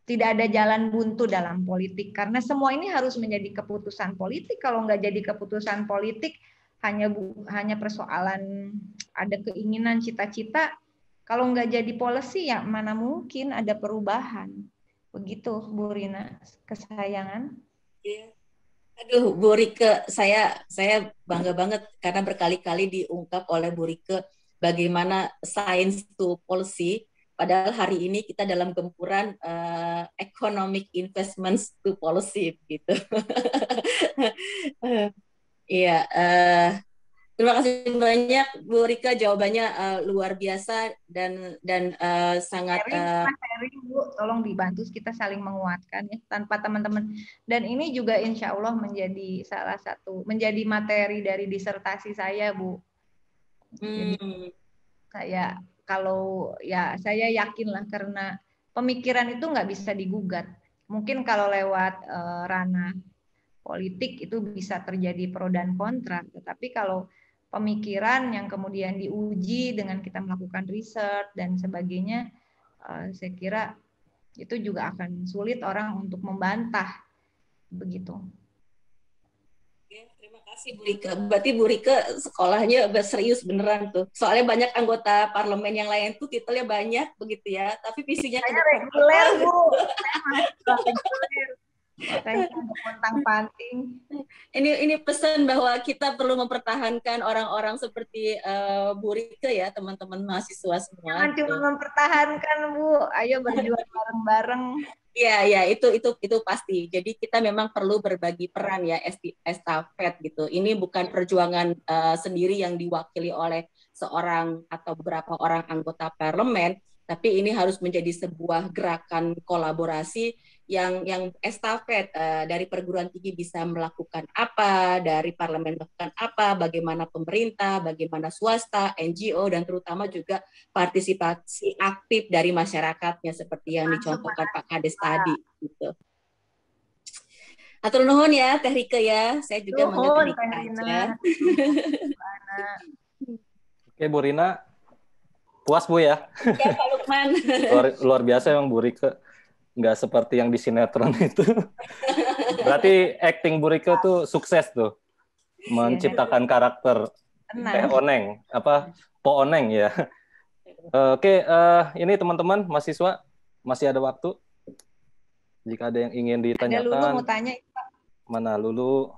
Speaker 2: tidak ada jalan buntu dalam politik, karena semua ini harus menjadi keputusan politik. Kalau nggak jadi keputusan politik, hanya persoalan ada keinginan, cita-cita. Kalau nggak jadi policy, ya mana mungkin ada perubahan. Begitu Bu Rina, kesayangan.
Speaker 7: Iya. Aduh, Bu Rike, saya bangga banget karena berkali-kali diungkap oleh Bu Rike bagaimana science to policy. Padahal hari ini kita dalam gempuran economic investments to policy, gitu. Iya, terima kasih banyak Bu Rika, jawabannya luar biasa dan sangat.
Speaker 2: Sharing Bu, tolong dibantu, kita saling menguatkan ya tanpa teman-teman. Dan ini juga insya Allah menjadi salah satu, menjadi materi dari disertasi saya Bu. Jadi saya saya yakin lah, karena pemikiran itu nggak bisa digugat. Mungkin kalau lewat ranah politik itu bisa terjadi pro dan kontra, tetapi kalau pemikiran yang kemudian diuji dengan kita melakukan riset dan sebagainya, saya kira itu juga akan sulit orang untuk membantah, begitu.
Speaker 7: Terima kasih Bu Rika. Berarti Bu Rika sekolahnya serius beneran tuh. Soalnya banyak anggota parlemen yang lain tuh titelnya banyak begitu ya, tapi visinya
Speaker 2: saya reguler Bu. Saya mahasiswa reguler. Saya pontang-panting.
Speaker 7: Ini pesan bahwa kita perlu mempertahankan orang-orang seperti Bu Rika ya, teman-teman mahasiswa semua.
Speaker 2: Jangan cuma mempertahankan Bu, ayo berjuang bareng-bareng.
Speaker 7: Iya, itu pasti. Jadi kita memang perlu berbagi peran ya, estafet gitu. Ini bukan perjuangan sendiri yang diwakili oleh seorang atau beberapa orang anggota parlemen, tapi ini harus menjadi sebuah gerakan kolaborasi yang estafet, dari perguruan tinggi bisa melakukan apa, dari parlemen melakukan apa, bagaimana pemerintah, bagaimana swasta, NGO, dan terutama juga partisipasi aktif dari masyarakatnya seperti yang dicontohkan Pak Kades tadi gitu. Atur nuhun ya Teh Rike ya, saya juga manggil Teh Rike aja.
Speaker 5: Oke Bu Rina, puas Bu ya?
Speaker 7: Ya Pak Lukman.
Speaker 5: luar biasa emang Bu Rike. Nggak seperti yang di sinetron itu. Berarti acting Bu Rike tuh sukses tuh. Menciptakan karakter Teh Oneng. Po Oneng ya. Oke, ini teman-teman mahasiswa masih ada waktu. Jika ada yang ingin ditanyakan.
Speaker 2: Ada Lulu mau tanya, Pak.
Speaker 5: Mana Lulu?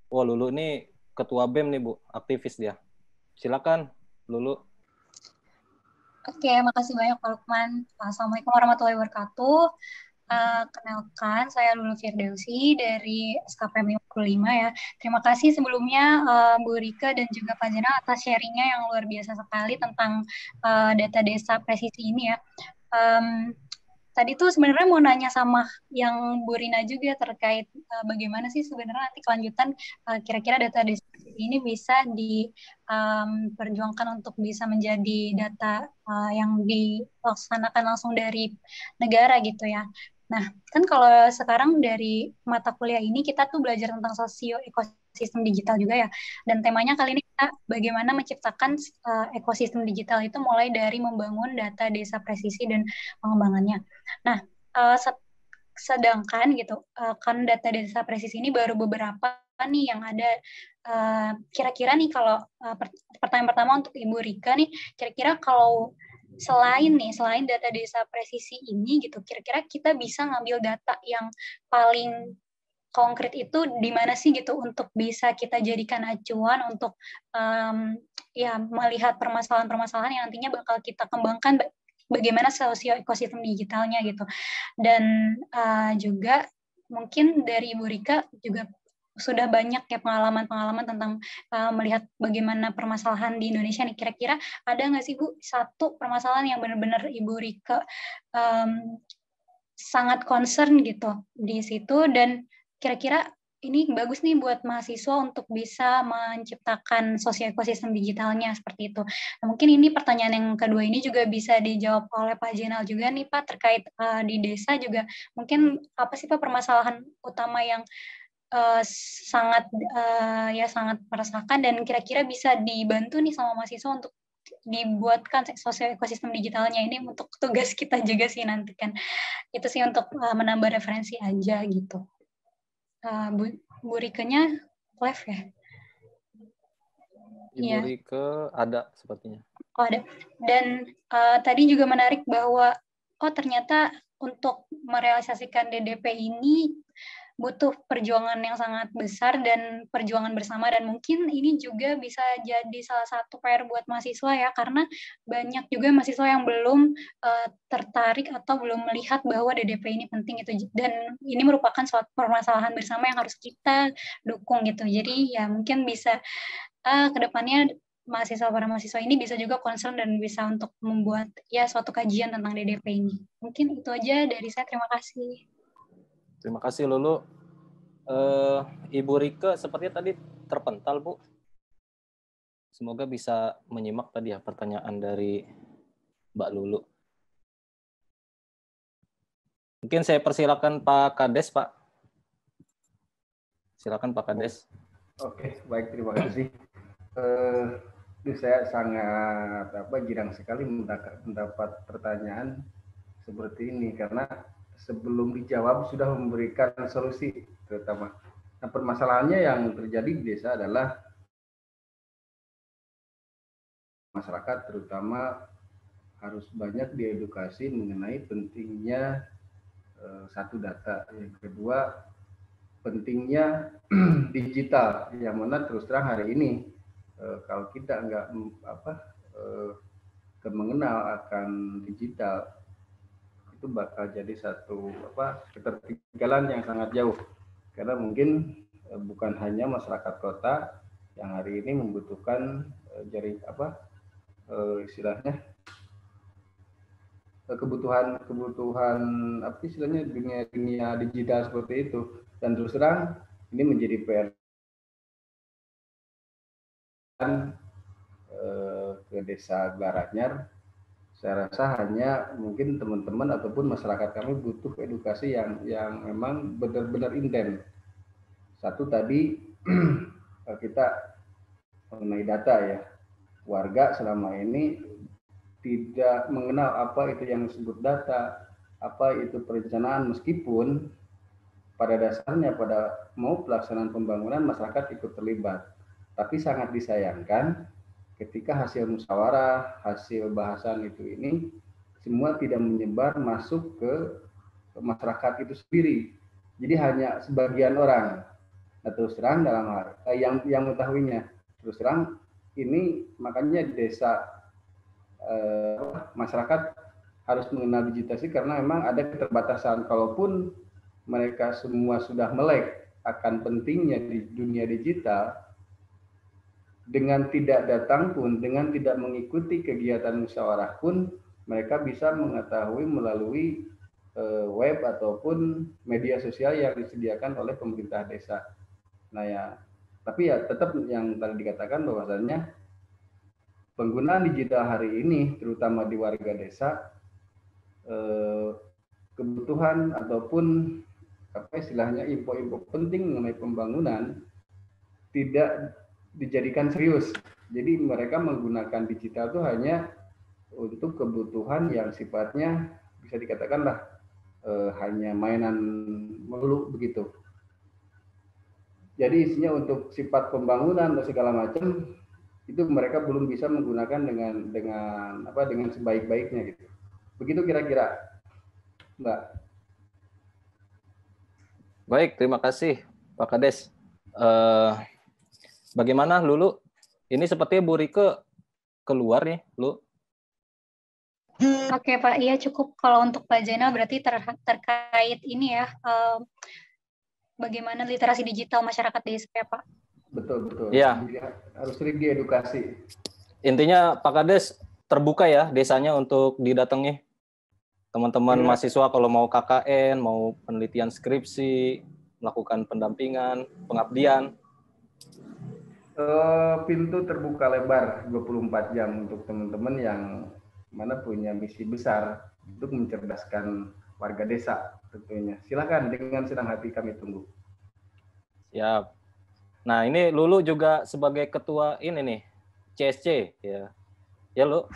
Speaker 5: Oh, Lulu ini ketua BEM nih Bu, aktivis dia. Silakan Lulu.
Speaker 3: Oke, makasih banyak Pak Lukman. Assalamualaikum warahmatullahi wabarakatuh. Kenalkan, saya Lulu Firdausi dari SKPM 55 ya. Terima kasih sebelumnya Bu Rika dan juga Pak Jenal atas sharingnya yang luar biasa sekali tentang data desa presisi ini ya. Tadi tuh sebenarnya mau nanya sama yang Bu Rina juga terkait bagaimana sih sebenarnya nanti kelanjutan kira-kira data desa ini bisa diperjuangkan untuk bisa menjadi data yang dilaksanakan langsung dari negara gitu ya. Nah, kan kalau sekarang dari mata kuliah ini kita tuh belajar tentang ekosistem digital juga ya. Dan temanya kali ini kita bagaimana menciptakan ekosistem digital itu mulai dari membangun data desa presisi dan pengembangannya. Nah, sedangkan gitu kan data desa presisi ini baru beberapa nih yang ada. Kira-kira nih kalau pertanyaan pertama untuk Ibu Rika nih, kira-kira kalau selain data desa presisi ini gitu, kira-kira kita bisa ngambil data yang paling konkret itu di mana sih gitu untuk bisa kita jadikan acuan untuk melihat permasalahan-permasalahan yang nantinya bakal kita kembangkan bagaimana sosio ekosistem digitalnya gitu. Dan juga mungkin dari Ibu Rika juga sudah banyak ya pengalaman-pengalaman tentang melihat bagaimana permasalahan di Indonesia nih. Kira-kira ada nggak sih Bu satu permasalahan yang benar-benar Ibu Rika sangat concern gitu di situ, dan kira-kira ini bagus nih buat mahasiswa untuk bisa menciptakan sosial ekosistem digitalnya seperti itu. Nah, mungkin ini pertanyaan yang kedua ini juga bisa dijawab oleh Pak Jenal juga nih Pak, terkait di desa juga mungkin apa sih Pak permasalahan utama yang sangat meresahkan dan kira-kira bisa dibantu nih sama mahasiswa untuk dibuatkan sosial ekosistem digitalnya ini untuk tugas kita juga sih nanti kan. Itu sih untuk menambah referensi aja gitu. Bu Rike-nya live ya?
Speaker 5: Ibu Rike ada sepertinya.
Speaker 3: Oh, ada. Dan tadi juga menarik bahwa ternyata untuk merealisasikan DDP ini butuh perjuangan yang sangat besar dan perjuangan bersama, dan mungkin ini juga bisa jadi salah satu PR buat mahasiswa ya, karena banyak juga mahasiswa yang belum tertarik atau belum melihat bahwa DDP ini penting gitu, dan ini merupakan suatu permasalahan bersama yang harus kita dukung gitu. Jadi ya mungkin bisa kedepannya para mahasiswa ini bisa juga concern dan bisa untuk membuat ya suatu kajian tentang DDP ini. Mungkin itu aja dari saya. Terima kasih.
Speaker 5: Terima kasih Lulu. Ibu Rike sepertinya tadi terpental Bu. Semoga bisa menyimak tadi ya pertanyaan dari Mbak Lulu. Mungkin saya persilakan Pak Kades, Pak. Silakan Pak Kades.
Speaker 4: Oke, baik, terima kasih. Saya sangat girang sekali mendapat pertanyaan seperti ini, karena sebelum dijawab sudah memberikan solusi terutama. Nah, permasalahannya yang terjadi di desa adalah masyarakat terutama harus banyak diedukasi mengenai pentingnya satu data, yang kedua pentingnya digital, yang mana terus terang hari ini kalau kita nggak mengenal akan digital, itu bakal jadi satu ketertinggalan yang sangat jauh, karena mungkin bukan hanya masyarakat kota yang hari ini membutuhkan istilahnya kebutuhan dunia digital seperti itu, dan terus terang ini menjadi PR ke desa Baranyar. Saya rasa hanya mungkin teman-teman ataupun masyarakat kami butuh edukasi yang memang benar-benar intens. Satu tadi kita mengenai data ya, warga selama ini tidak mengenal apa itu yang disebut data, apa itu perencanaan, meskipun pada dasarnya pada mau pelaksanaan pembangunan masyarakat ikut terlibat. Tapi sangat disayangkan ketika hasil musyawarah, hasil bahasan ini semua tidak menyebar masuk ke masyarakat itu sendiri. Jadi hanya sebagian orang. Nah, terus terang dalam hal yang mengetahuinya. Terus terang ini makanya desa masyarakat harus mengenal digitalisasi, karena memang ada keterbatasan. Kalaupun mereka semua sudah melek akan pentingnya di dunia digital, dengan tidak datang pun, dengan tidak mengikuti kegiatan musyawarah pun, mereka bisa mengetahui melalui web ataupun media sosial yang disediakan oleh pemerintah desa. Nah ya, tapi ya tetap yang tadi dikatakan bahwasannya penggunaan digital hari ini, terutama di warga desa, kebutuhan ataupun istilahnya info-info penting mengenai pembangunan tidak dijadikan serius. Jadi mereka menggunakan digital itu hanya untuk kebutuhan yang sifatnya bisa dikatakanlah hanya mainan melulu begitu. Jadi isinya untuk sifat pembangunan dan segala macam itu mereka belum bisa menggunakan dengan sebaik-baiknya gitu. Begitu kira-kira, Mbak.
Speaker 5: Baik, terima kasih Pak Kades. Bagaimana Lulu? Ini sepertinya Bu Rike keluar nih, Lu.
Speaker 3: Oke Pak, iya cukup. Kalau untuk Pak Zainal berarti terkait ini ya, bagaimana literasi digital masyarakat desa ya Pak?
Speaker 4: Betul.
Speaker 5: Iya.
Speaker 4: Harus sering diedukasi.
Speaker 5: Intinya Pak Kades terbuka ya desanya untuk didatangi. Teman-teman mahasiswa kalau mau KKN, mau penelitian skripsi, melakukan pendampingan, pengabdian?
Speaker 4: Pintu terbuka lebar 24 jam untuk teman-teman yang mana punya misi besar untuk mencerdaskan warga desa tentunya. Silakan, dengan senang hati kami tunggu.
Speaker 5: Siap. Nah, ini Lulu juga sebagai ketua ini nih, CSC ya. Ya, Lu.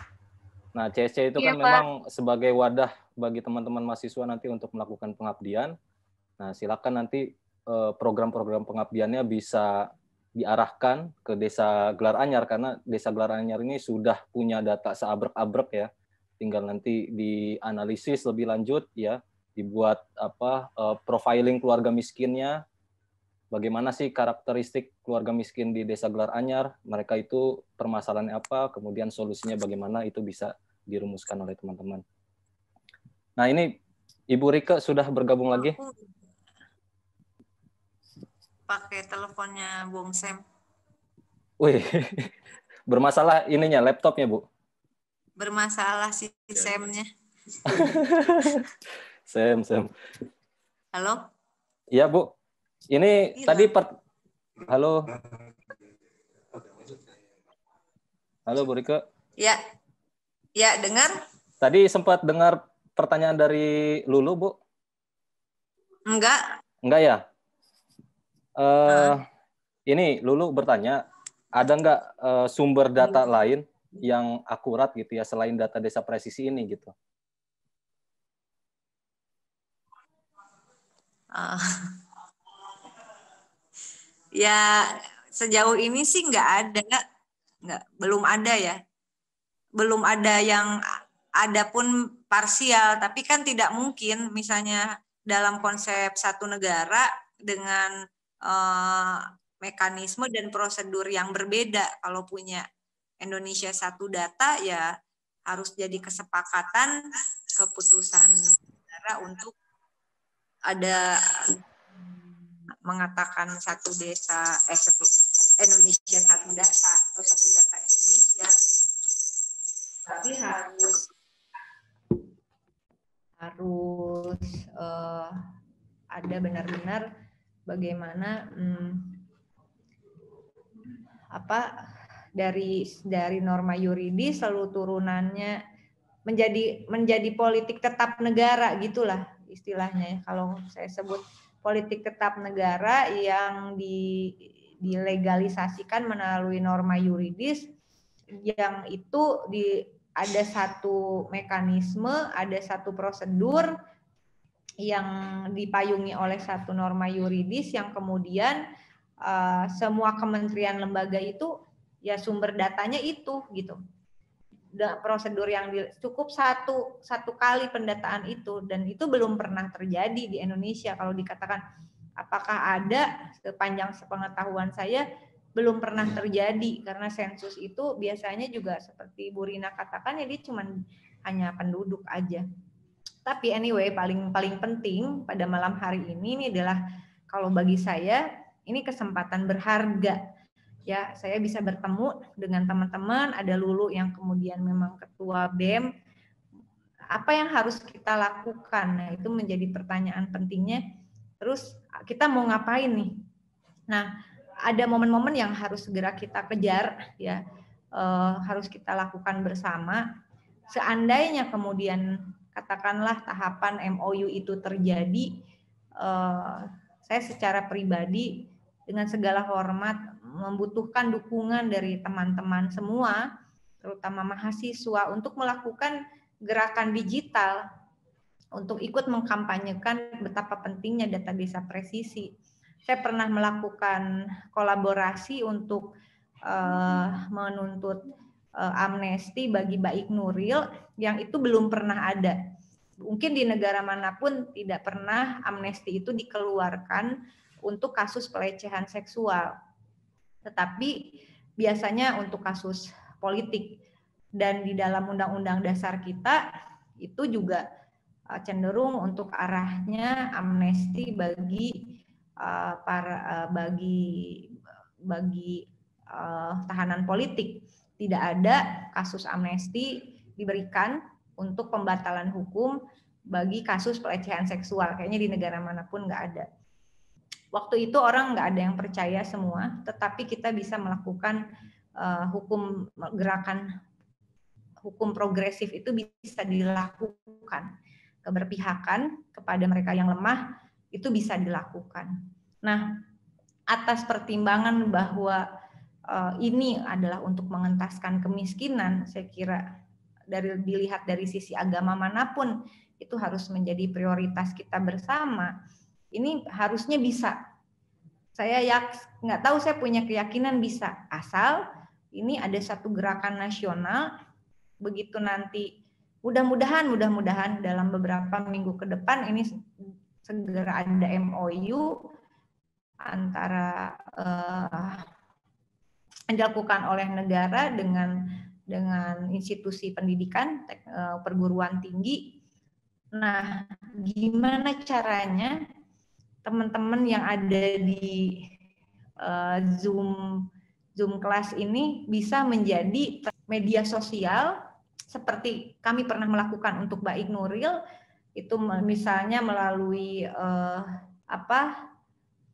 Speaker 5: Nah, CSC itu kan memang sebagai wadah bagi teman-teman mahasiswa nanti untuk melakukan pengabdian. Nah, silakan nanti program-program pengabdiannya bisa diarahkan ke Desa Gelar Anyar, karena Desa Gelar Anyar ini sudah punya data seabrek-abrek ya. Tinggal nanti dianalisis lebih lanjut ya, dibuat profiling keluarga miskinnya. Bagaimana sih karakteristik keluarga miskin di Desa Gelar Anyar? Mereka itu permasalahannya apa? Kemudian solusinya bagaimana? Itu bisa dirumuskan oleh teman-teman. Nah, ini Ibu Rike sudah bergabung lagi.
Speaker 8: Pakai teleponnya Bung Sam.
Speaker 5: Wih, bermasalah ininya, laptopnya, Bu?
Speaker 8: Bermasalah si Sam-nya.
Speaker 5: Sam.
Speaker 8: Halo?
Speaker 5: Iya, Bu. Ini
Speaker 8: Gila.
Speaker 5: tadi Halo. Halo, Bu Rike.
Speaker 8: Ya. Ya, dengar?
Speaker 5: Tadi sempat dengar pertanyaan dari Lulu, Bu?
Speaker 8: Enggak.
Speaker 5: Enggak ya? Ini Lulu bertanya, ada nggak sumber data lain yang akurat gitu ya selain data desa presisi ini gitu?
Speaker 8: Ya, sejauh ini sih belum ada ya. Belum ada yang ada pun parsial, tapi kan tidak mungkin misalnya dalam konsep satu negara dengan mekanisme dan prosedur yang berbeda. Kalau punya Indonesia satu data ya harus jadi kesepakatan keputusan negara untuk ada mengatakan satu desa Indonesia satu data atau satu data Indonesia, tapi harus ada benar-benar bagaimana dari norma yuridis lalu turunannya menjadi politik tetap negara gitulah istilahnya ya. Kalau saya sebut politik tetap negara yang dilegalisasikan melalui norma yuridis yang itu ada satu mekanisme, ada satu prosedur yang dipayungi oleh satu norma yuridis yang kemudian semua kementerian lembaga itu ya sumber datanya itu gitu. Prosedur yang cukup satu kali pendataan itu, dan itu belum pernah terjadi di Indonesia. Kalau dikatakan apakah ada, sepanjang sepengetahuan saya belum pernah terjadi, karena sensus itu biasanya juga seperti Bu Rina katakan ya dia cuma hanya penduduk aja. Tapi anyway, paling penting pada malam hari ini adalah kalau bagi saya ini kesempatan berharga. Ya, saya bisa bertemu dengan teman-teman, ada Lulu yang kemudian memang ketua BEM. Apa yang harus kita lakukan? Nah, itu menjadi pertanyaan pentingnya. Terus kita mau ngapain nih? Nah, ada momen-momen yang harus segera kita kejar, ya, harus kita lakukan bersama. Seandainya kemudian katakanlah tahapan MOU itu terjadi, saya secara pribadi dengan segala hormat membutuhkan dukungan dari teman-teman semua, terutama mahasiswa, untuk melakukan gerakan digital, untuk ikut mengkampanyekan betapa pentingnya data desa presisi. Saya pernah melakukan kolaborasi untuk menuntut amnesti bagi Baik Nuril yang itu belum pernah ada. Mungkin di negara manapun tidak pernah amnesti itu dikeluarkan untuk kasus pelecehan seksual. Tetapi biasanya untuk kasus politik, dan di dalam undang-undang dasar kita itu juga cenderung untuk arahnya amnesti bagi tahanan politik. Tidak ada kasus amnesti diberikan untuk pembatalan hukum bagi kasus pelecehan seksual. Kayaknya di negara manapun nggak ada. Waktu itu orang nggak ada yang percaya semua, tetapi kita bisa melakukan gerakan hukum progresif itu bisa dilakukan. Keberpihakan kepada mereka yang lemah itu bisa dilakukan. Nah, atas pertimbangan bahwa ini adalah untuk mengentaskan kemiskinan, saya kira dilihat dari sisi agama manapun itu harus menjadi prioritas kita bersama. Ini harusnya bisa. Saya nggak tahu, saya punya keyakinan bisa, asal ini ada satu gerakan nasional. Begitu nanti mudah-mudahan dalam beberapa minggu ke depan ini segera ada MOU antara yang dilakukan oleh negara dengan institusi pendidikan perguruan tinggi. Nah, gimana caranya teman-teman yang ada di Zoom kelas ini bisa menjadi media sosial seperti kami pernah melakukan untuk Baik Nuril, itu misalnya melalui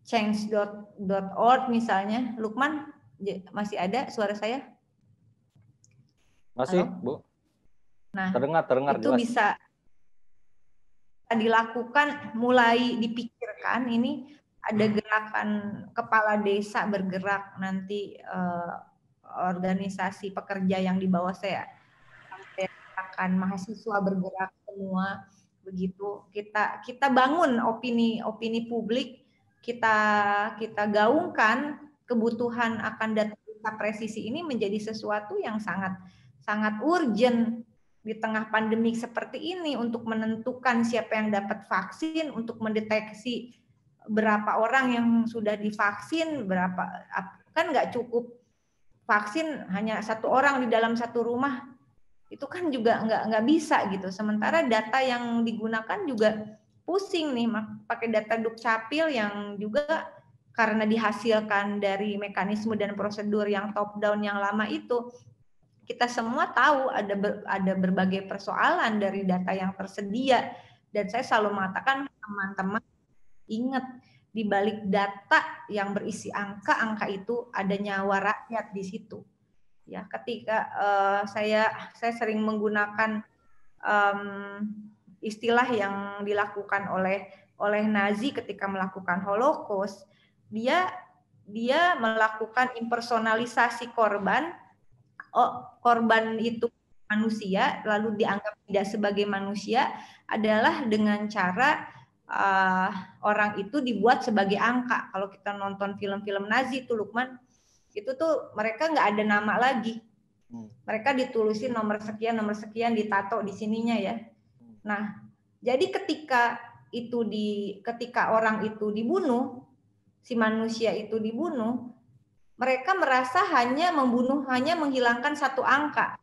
Speaker 8: change.org misalnya. Lukman, masih ada suara saya?
Speaker 5: Masih,
Speaker 8: halo?
Speaker 5: Bu.
Speaker 8: Nah,
Speaker 5: terdengar
Speaker 8: itu
Speaker 5: jelas.
Speaker 8: bisa dilakukan, mulai dipikirkan. Ini ada gerakan kepala desa bergerak, nanti organisasi pekerja yang di bawah saya, akan mahasiswa bergerak semua, begitu kita bangun opini publik, kita gaungkan kebutuhan akan data presisi ini menjadi sesuatu yang sangat urgent di tengah pandemi seperti ini, untuk menentukan siapa yang dapat vaksin, untuk mendeteksi berapa orang yang sudah divaksin, berapa, kan nggak cukup vaksin hanya satu orang di dalam satu rumah, itu kan juga nggak bisa gitu. Sementara data yang digunakan juga pusing nih, pakai data Dukcapil yang juga karena dihasilkan dari mekanisme dan prosedur yang top down yang lama itu. Kita semua tahu ada berbagai persoalan dari data yang tersedia, dan saya selalu mengatakan teman-teman ingat, di balik data yang berisi angka itu ada nyawa rakyat di situ. Ya, ketika saya sering menggunakan istilah yang dilakukan oleh Nazi ketika melakukan Holocaust, dia melakukan impersonalisasi korban. Korban itu manusia, lalu dianggap tidak sebagai manusia, adalah dengan cara orang itu dibuat sebagai angka. Kalau kita nonton film-film Nazi tuh, Lukman, itu tuh mereka nggak ada nama lagi. Mereka ditulisin nomor sekian ditato di sininya ya. Nah, jadi ketika orang itu dibunuh, si manusia itu dibunuh, mereka merasa hanya menghilangkan satu angka.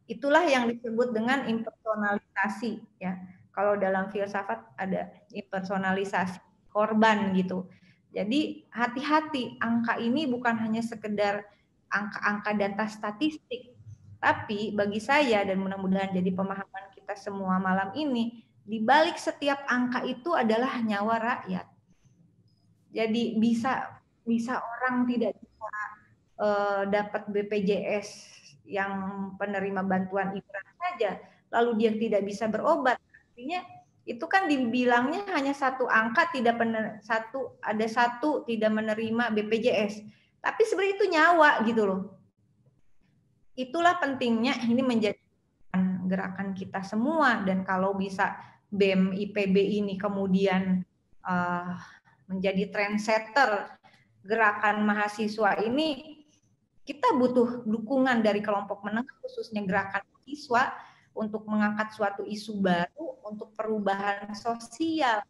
Speaker 8: Itulah yang disebut dengan impersonalisasi ya. Kalau dalam filsafat ada impersonalisasi korban gitu. Jadi hati-hati, angka ini bukan hanya sekedar angka-angka data statistik, tapi bagi saya, dan mudah-mudahan jadi pemahaman kita semua malam ini, di balik setiap angka itu adalah nyawa rakyat. Jadi bisa orang tidak bisa dapat BPJS yang penerima bantuan iuran saja, lalu dia tidak bisa berobat. Artinya itu kan dibilangnya hanya satu angka, ada satu tidak menerima BPJS. Tapi sebenarnya itu nyawa gitu loh. Itulah pentingnya ini menjadi gerakan kita semua, dan kalau bisa BEM IPB ini kemudian menjadi trendsetter gerakan mahasiswa ini, kita butuh dukungan dari kelompok menengah, khususnya gerakan mahasiswa, untuk mengangkat suatu isu baru untuk perubahan sosial.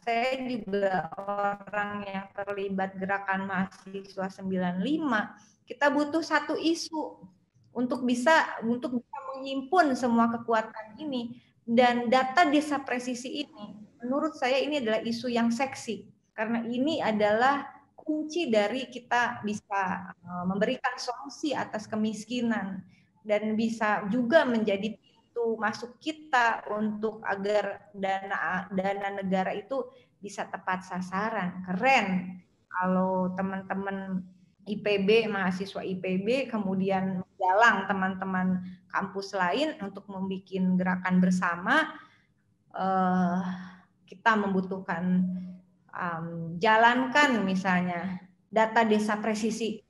Speaker 8: Saya juga orang yang terlibat gerakan mahasiswa 95. Kita butuh satu isu untuk bisa menghimpun semua kekuatan ini, dan data desa presisi ini, menurut saya ini adalah isu yang seksi. Karena ini adalah kunci dari kita bisa memberikan solusi atas kemiskinan, dan bisa juga menjadi pintu masuk kita untuk agar dana negara itu bisa tepat sasaran. Keren kalau teman-teman IPB, mahasiswa IPB kemudian menggalang teman-teman kampus lain untuk membuat gerakan bersama. Kita membutuhkan jalankan misalnya data desa presisi.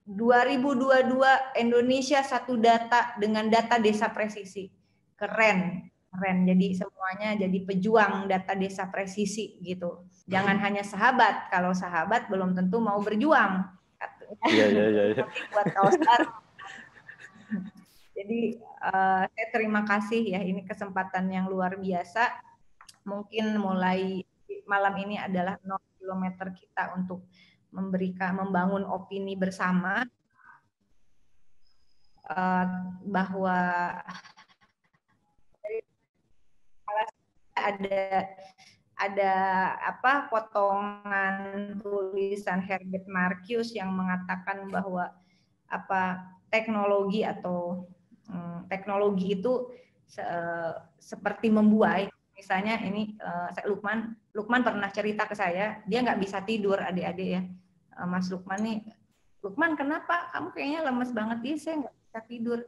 Speaker 8: 2022 Indonesia satu data dengan data desa presisi. Keren. Jadi semuanya jadi pejuang data desa presisi gitu. Jangan hanya sahabat. Kalau sahabat belum tentu mau berjuang.
Speaker 5: Iya.
Speaker 8: Buat kawasan. Jadi saya terima kasih ya, ini kesempatan yang luar biasa. Mungkin mulai malam ini adalah 0 km kita untuk membangun opini bersama bahwa ada potongan tulisan Herbert Marcuse yang mengatakan bahwa teknologi itu seperti membuai. Misalnya ini Lukman pernah cerita ke saya, dia nggak bisa tidur, adik-adik ya. Mas Lukman nih, Lukman kenapa? Kamu kayaknya lemes banget. Iya, saya nggak bisa tidur.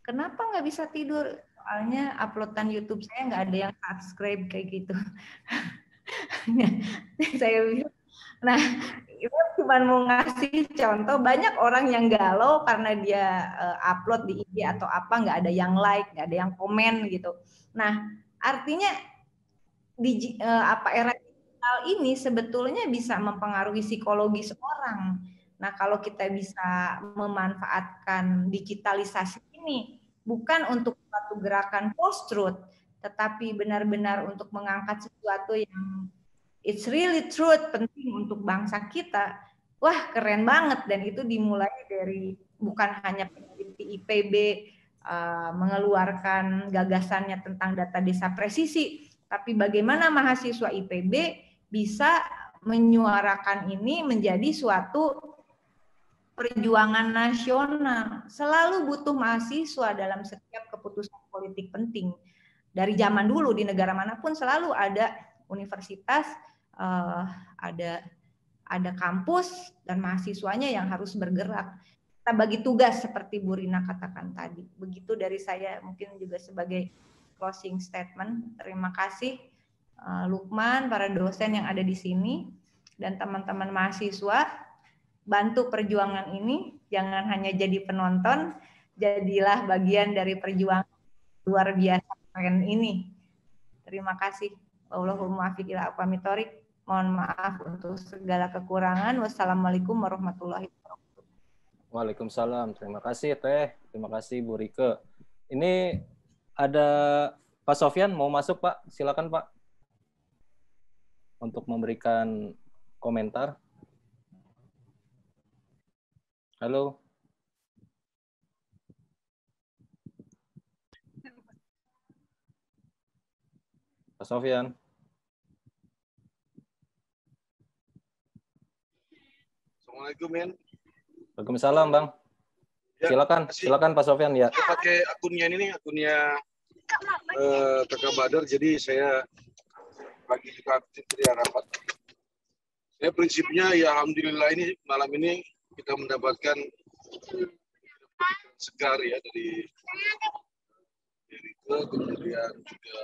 Speaker 8: Kenapa nggak bisa tidur? Soalnya uploadan YouTube saya nggak ada yang subscribe kayak gitu. Saya bilang, nah itu cuma mau ngasih contoh, banyak orang yang galau karena dia upload di IG atau apa, nggak ada yang like, nggak ada yang komen gitu. Nah, artinya era digital ini sebetulnya bisa mempengaruhi psikologis orang. Nah, kalau kita bisa memanfaatkan digitalisasi ini bukan untuk suatu gerakan post-truth, tetapi benar-benar untuk mengangkat sesuatu yang it's really truth, penting untuk bangsa kita. Wah, keren banget. Dan itu dimulai dari bukan hanya peneliti IPB mengeluarkan gagasannya tentang data desa presisi, tapi bagaimana mahasiswa IPB bisa menyuarakan ini menjadi suatu perjuangan nasional. Selalu butuh mahasiswa dalam setiap keputusan politik penting. Dari zaman dulu di negara manapun selalu ada universitas, ada kampus dan mahasiswanya yang harus bergerak. Kita bagi tugas seperti Bu Rina katakan tadi. Begitu dari saya, mungkin juga sebagai closing statement. Terima kasih Lukman, para dosen yang ada di sini, dan teman-teman mahasiswa. Bantu perjuangan ini, jangan hanya jadi penonton, jadilah bagian dari perjuangan luar biasa keren ini. Terima kasih. Allahumma afiq ila aqwamit thoriq. Mohon maaf untuk segala kekurangan. Wassalamualaikum warahmatullahi wabarakatuh.
Speaker 5: Waalaikumsalam. Terima kasih Teh. Terima kasih Bu Rike. Ini ada Pak Sofyan mau masuk Pak. Silakan Pak. Untuk memberikan komentar. Halo. Pak Sofyan.
Speaker 6: Assalamualaikum, Men.
Speaker 5: Waalaikumsalam, Bang.
Speaker 6: Ya,
Speaker 5: silakan Pak Sofyan ya.
Speaker 6: Saya pakai akunnya ini, akunnya Kakak Badar, jadi saya bagi juga aktif di rapat. Saya prinsipnya ya alhamdulillah ini malam ini kita mendapatkan segar ya dari itu, kemudian juga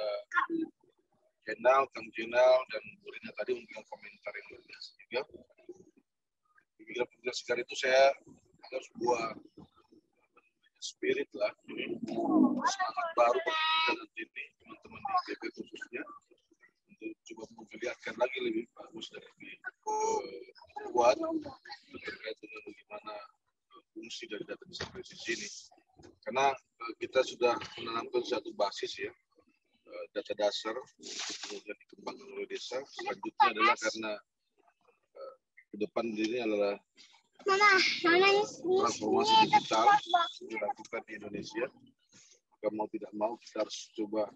Speaker 6: Kang Jenal dan Bu Rina tadi memberikan komentar yang luar biasa juga. Pikiran segar itu saya ada sebuah spirit lah, semangat baru nanti ini teman-teman di IPB khususnya untuk coba memperlihatkan lagi lebih bagus dan lebih kuat terkait dengan bagaimana fungsi dari data desa presisi ini. Karena kita sudah menanamkan satu basis ya, data dasar kemudian dikembangkan oleh desa. Selanjutnya adalah karena ke depan ini adalah transformasi digital dilakukan di Indonesia. Maka mau tidak mau kita harus coba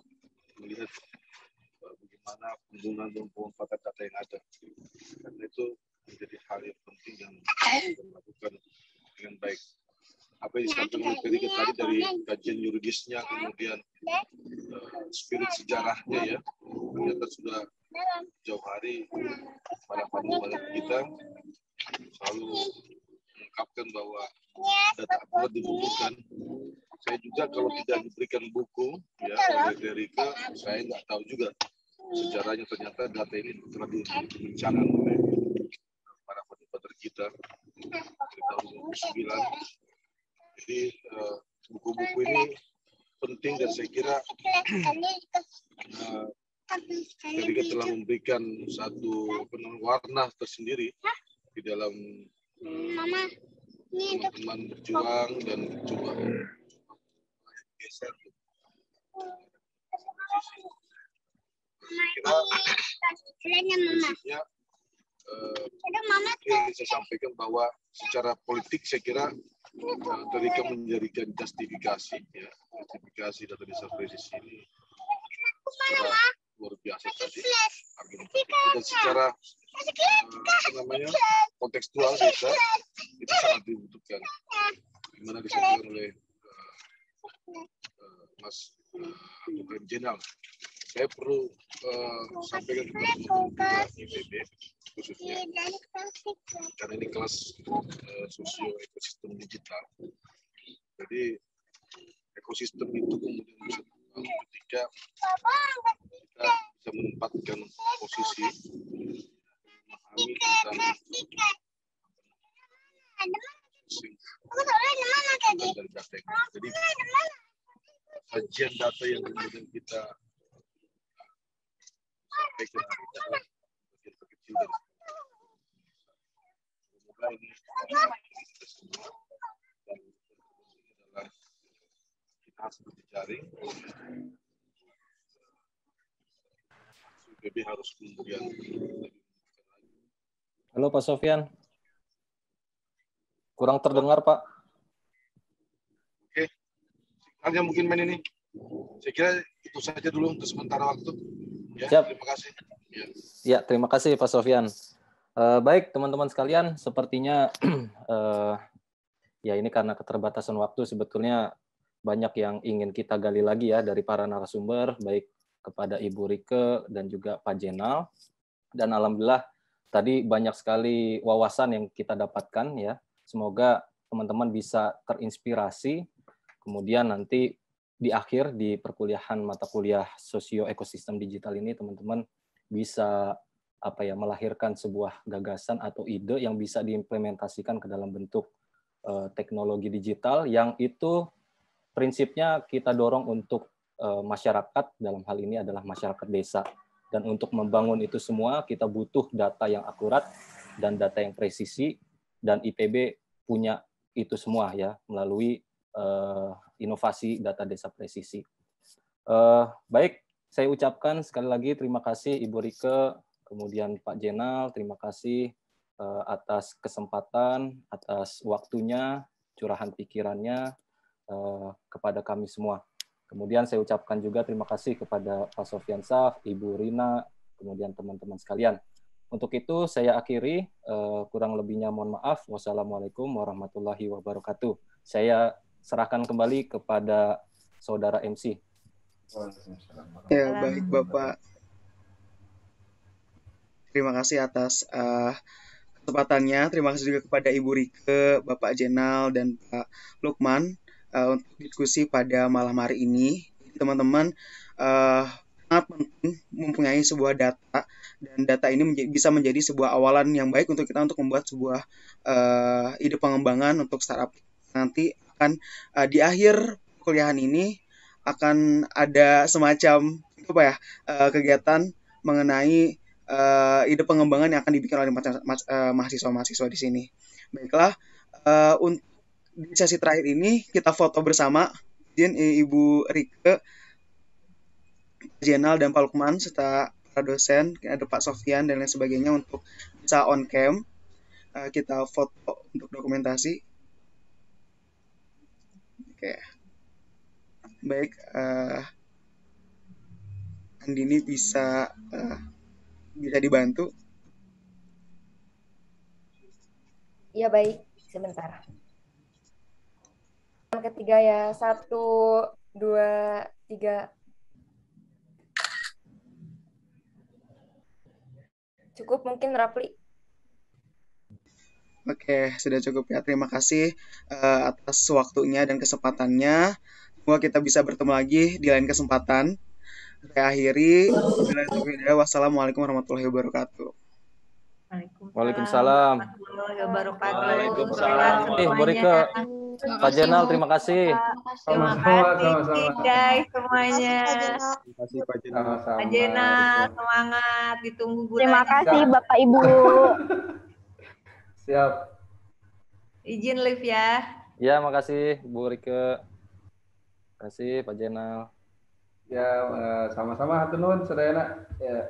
Speaker 6: melihat bagaimana penggunaan dan pemanfaatan data yang ada. Karena itu menjadi hal yang penting yang kita lakukan dengan baik. apa yang disampaikan oleh Perike tadi dari kajian yuridisnya, kemudian spirit sejarahnya ya, ternyata sudah jauh hari para panel kita selalu mengungkapkan bahwa data akurat dibutuhkan. Saya juga kalau tidak diberikan buku ya oleh Perike, saya nggak tahu juga sejarahnya, ternyata data ini telah direncanakan oleh para peneliti kita dari tahun 2009. Jadi buku-buku ini penting dan saya kira Perike telah memberikan satu warna tersendiri di dalam teman-teman berjuang dan coba geser kira yang saya sampaikan bahwa secara politik saya kira Perike menjadikan justifikasi ya, justifikasi data desa presisi ini secara luar biasa tadi dan secara kontekstual desa itu sangat dibutuhkan, dimana disampaikan oleh Mas Dr. Jenal. Saya perlu sampaikan kepada teman-teman IPB khususnya karena ini kelas sosio ekosistem digital. Jadi ekosistem itu kemudian bisa dibangun ketika kita bisa menempatkan posisi memahami tentang dari data yang ada. Jadi kajian data yang kemudian kita sampaikan hari ini adalah bagian terkecil dari semoga ini kita semua dan ini adalah kita harus berjejaring. PB harus kemudian.
Speaker 5: Halo Pak Sofyan. Kurang terdengar Pak.
Speaker 6: Oke, signalnya mungkin main ini. Saya kira itu saja dulu untuk sementara waktu. Ya,
Speaker 5: siap.
Speaker 6: Terima kasih.
Speaker 5: Ya, terima kasih Pak Sofyan. Baik teman-teman sekalian, sepertinya ya ini karena keterbatasan waktu sebetulnya banyak yang ingin kita gali lagi ya dari para narasumber, baik kepada Ibu Rike dan juga Pak Jenal. Dan alhamdulillah tadi banyak sekali wawasan yang kita dapatkan ya. Semoga teman-teman bisa terinspirasi. Kemudian nanti di akhir di perkuliahan mata kuliah sosio ekosistem digital ini teman-teman bisa melahirkan sebuah gagasan atau ide yang bisa diimplementasikan ke dalam bentuk teknologi digital yang itu prinsipnya kita dorong untuk masyarakat, dalam hal ini adalah masyarakat desa. Dan untuk membangun itu semua kita butuh data yang akurat dan data yang presisi, dan IPB punya itu semua ya melalui inovasi data desa presisi. Baik, saya ucapkan sekali lagi terima kasih Ibu Rike, kemudian Pak Jenal, terima kasih atas kesempatan, atas waktunya, curahan pikirannya kepada kami semua. Kemudian saya ucapkan juga terima kasih kepada Pak Sofyan Saf, Ibu Rina, kemudian teman-teman sekalian. Untuk itu saya akhiri, kurang lebihnya mohon maaf. Wassalamualaikum warahmatullahi wabarakatuh. Saya serahkan kembali kepada saudara MC.
Speaker 1: Ya, baik Bapak. Terima kasih atas kesempatannya. Terima kasih juga kepada Ibu Rike, Bapak Jenal, dan Pak Lukman untuk diskusi pada malam hari ini. Teman-teman, sangat penting mempunyai sebuah data, dan data ini bisa menjadi sebuah awalan yang baik untuk kita untuk membuat sebuah ide pengembangan untuk startup. Nanti akan di akhir kuliahan ini akan ada semacam kegiatan mengenai ide pengembangan yang akan dibikin oleh mahasiswa-mahasiswa di sini. Baiklah, untuk di sesi terakhir ini kita foto bersama, Ibu Rike, Jenal, dan Pak Lukman, serta para dosen, ada Pak Sofyan dan lain sebagainya untuk bisa on cam. Kita foto untuk dokumentasi. Oke. Baik, Andini bisa dibantu.
Speaker 9: Iya baik, sebentar. ketiga ya. 1, 2, 3. Cukup mungkin Rapli.
Speaker 1: Oke, sudah cukup ya. Terima kasih atas waktunya dan kesempatannya. Semoga kita bisa bertemu lagi di lain kesempatan. Saya akhiri. Wassalamualaikum warahmatullahi wabarakatuh.
Speaker 5: Waalaikumsalam.
Speaker 2: warahmatullahi wabarakatuh.
Speaker 6: Waalaikumsalam.
Speaker 5: Bu Rike, Pak Jenal, terima kasih.
Speaker 2: Terima kasih guys semuanya.
Speaker 4: Terima kasih Pak Jenal.
Speaker 2: Pak Jenal, semangat, ditunggu bulan.
Speaker 10: Terima kasih Bapak Ibu.
Speaker 4: Siap.
Speaker 2: Izin live ya.
Speaker 5: Ya, makasih Bu Rike. Terima kasih Pak Jenal.
Speaker 4: Ya, sama-sama hatur nuhun sadayana. Ya.